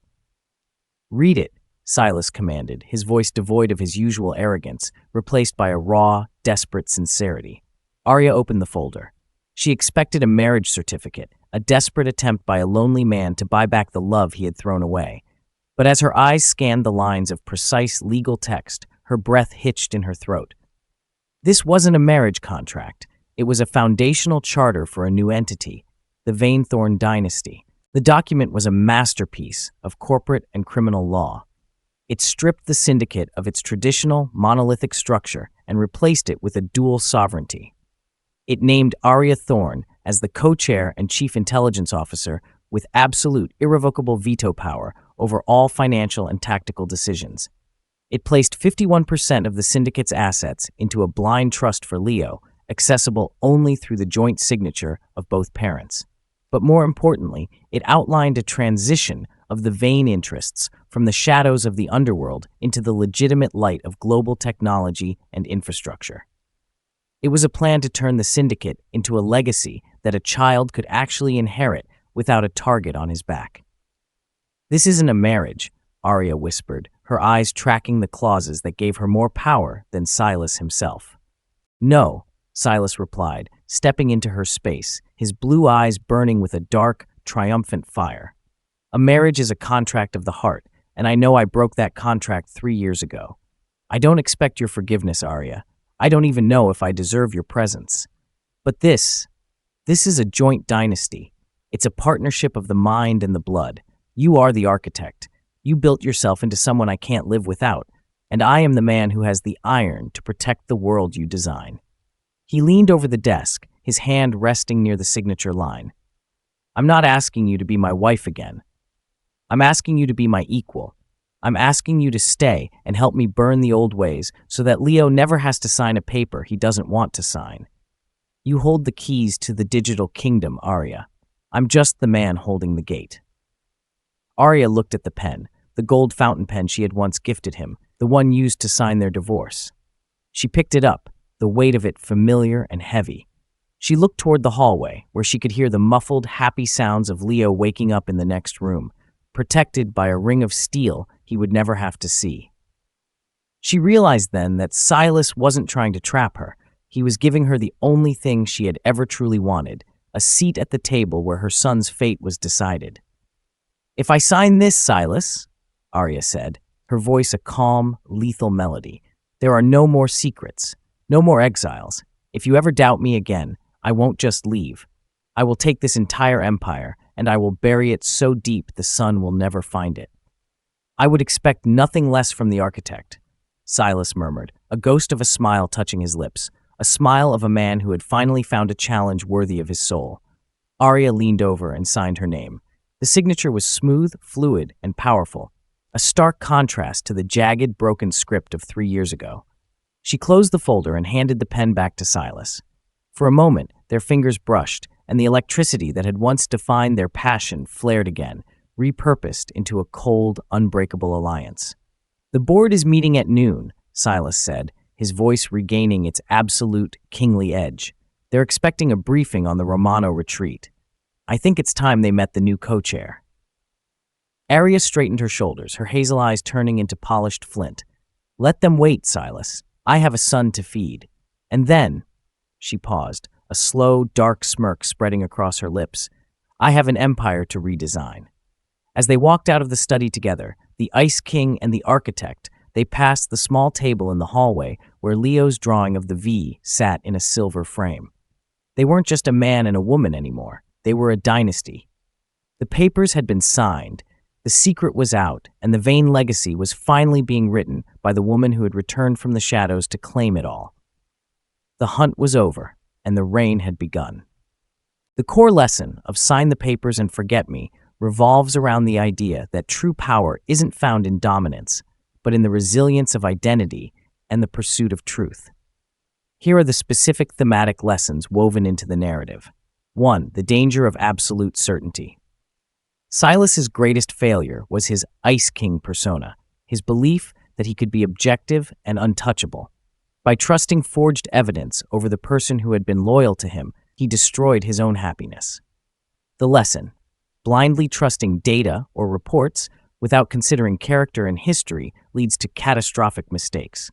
"Read it," Silas commanded, his voice devoid of his usual arrogance, replaced by a raw, desperate sincerity. Aria opened the folder. She expected a marriage certificate, a desperate attempt by a lonely man to buy back the love he had thrown away. But as her eyes scanned the lines of precise legal text, her breath hitched in her throat. This wasn't a marriage contract. It was a foundational charter for a new entity, the Vane Thorne dynasty. The document was a masterpiece of corporate and criminal law. It stripped the syndicate of its traditional, monolithic structure and replaced it with a dual sovereignty. It named Aria Thorne as the co-chair and chief intelligence officer with absolute, irrevocable veto power over all financial and tactical decisions. It placed 51% of the syndicate's assets into a blind trust for Leo, accessible only through the joint signature of both parents. But more importantly, it outlined a transition of the Vane interests from the shadows of the underworld into the legitimate light of global technology and infrastructure. It was a plan to turn the syndicate into a legacy that a child could actually inherit without a target on his back. "This isn't a marriage," Aria whispered, her eyes tracking the clauses that gave her more power than Silas himself. "No," Silas replied, stepping into her space, his blue eyes burning with a dark, triumphant fire. "A marriage is a contract of the heart, and I know I broke that contract 3 years ago. I don't expect your forgiveness, Aria. I don't even know if I deserve your presence. But this is a joint dynasty. It's a partnership of the mind and the blood. You are the architect. You built yourself into someone I can't live without, and I am the man who has the iron to protect the world you design." He leaned over the desk, his hand resting near the signature line. "I'm not asking you to be my wife again. I'm asking you to be my equal. I'm asking you to stay and help me burn the old ways so that Leo never has to sign a paper he doesn't want to sign. You hold the keys to the digital kingdom, Aria. I'm just the man holding the gate." Aria looked at the pen, the gold fountain pen she had once gifted him, the one used to sign their divorce. She picked it up, the weight of it familiar and heavy. She looked toward the hallway, where she could hear the muffled, happy sounds of Leo waking up in the next room, protected by a ring of steel he would never have to see. She realized then that Silas wasn't trying to trap her. He was giving her the only thing she had ever truly wanted, a seat at the table where her son's fate was decided. "If I sign this, Silas," Aria said, her voice a calm, lethal melody, "there are no more secrets, no more exiles. If you ever doubt me again, I won't just leave. I will take this entire empire, and I will bury it so deep the sun will never find it." "I would expect nothing less from the architect," Silas murmured, a ghost of a smile touching his lips, a smile of a man who had finally found a challenge worthy of his soul. Aria leaned over and signed her name. The signature was smooth, fluid, and powerful, a stark contrast to the jagged, broken script of 3 years ago. She closed the folder and handed the pen back to Silas. For a moment, their fingers brushed, and the electricity that had once defined their passion flared again, repurposed into a cold, unbreakable alliance. "The board is meeting at noon," Silas said, his voice regaining its absolute, kingly edge. "They're expecting a briefing on the Romano retreat. I think it's time they met the new co-chair." Aria straightened her shoulders, her hazel eyes turning into polished flint. "Let them wait, Silas. I have a son to feed." And then, she paused, a slow, dark smirk spreading across her lips, "I have an empire to redesign." As they walked out of the study together, the Ice King and the architect, they passed the small table in the hallway where Leo's drawing of the V sat in a silver frame. They weren't just a man and a woman anymore. They were a dynasty. The papers had been signed, the secret was out, and the Vane legacy was finally being written by the woman who had returned from the shadows to claim it all. The hunt was over, and the reign had begun. The core lesson of Sign the Papers and Forget Me revolves around the idea that true power isn't found in dominance, but in the resilience of identity and the pursuit of truth. Here are the specific thematic lessons woven into the narrative. 1. The danger of absolute certainty. Silas's greatest failure was his Ice King persona, his belief that he could be objective and untouchable. By trusting forged evidence over the person who had been loyal to him, he destroyed his own happiness. The lesson: blindly trusting data or reports without considering character and history leads to catastrophic mistakes.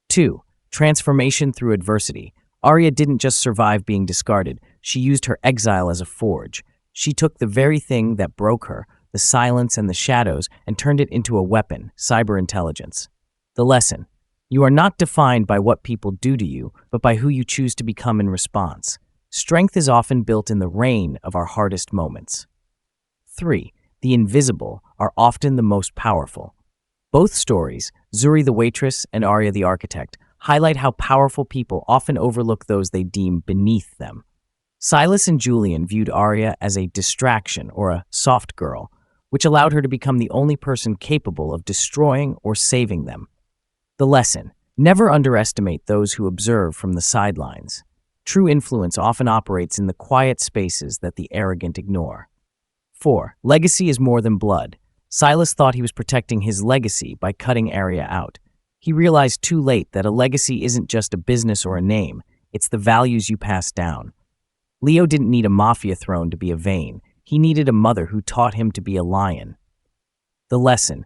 2. Transformation through adversity. Aria didn't just survive being discarded, she used her exile as a forge. She took the very thing that broke her, the silence and the shadows, and turned it into a weapon, cyber intelligence. The lesson: you are not defined by what people do to you, but by who you choose to become in response. Strength is often built in the rain of our hardest moments. 3. The invisible are often the most powerful. Both stories, Zuri the waitress and Aria the architect, highlight how powerful people often overlook those they deem beneath them. Silas and Julian viewed Aria as a distraction or a soft girl, which allowed her to become the only person capable of destroying or saving them. The lesson: never underestimate those who observe from the sidelines. True influence often operates in the quiet spaces that the arrogant ignore. 4. Legacy is more than blood. Silas thought he was protecting his legacy by cutting Aria out. He realized too late that a legacy isn't just a business or a name, it's the values you pass down. Leo didn't need a Mafia throne to be a Vane. He needed a mother who taught him to be a lion. The lesson: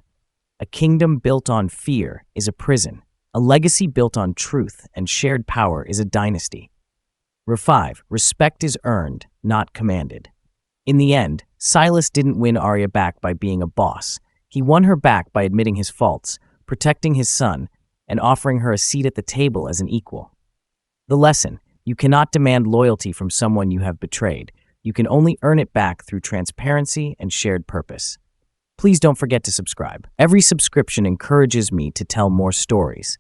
a kingdom built on fear is a prison. A legacy built on truth and shared power is a dynasty. 5. Respect is earned, not commanded. In the end, Silas didn't win Aria back by being a boss. He won her back by admitting his faults, protecting his son, and offering her a seat at the table as an equal. The lesson: you cannot demand loyalty from someone you have betrayed. You can only earn it back through transparency and shared purpose. Please don't forget to subscribe. Every subscription encourages me to tell more stories.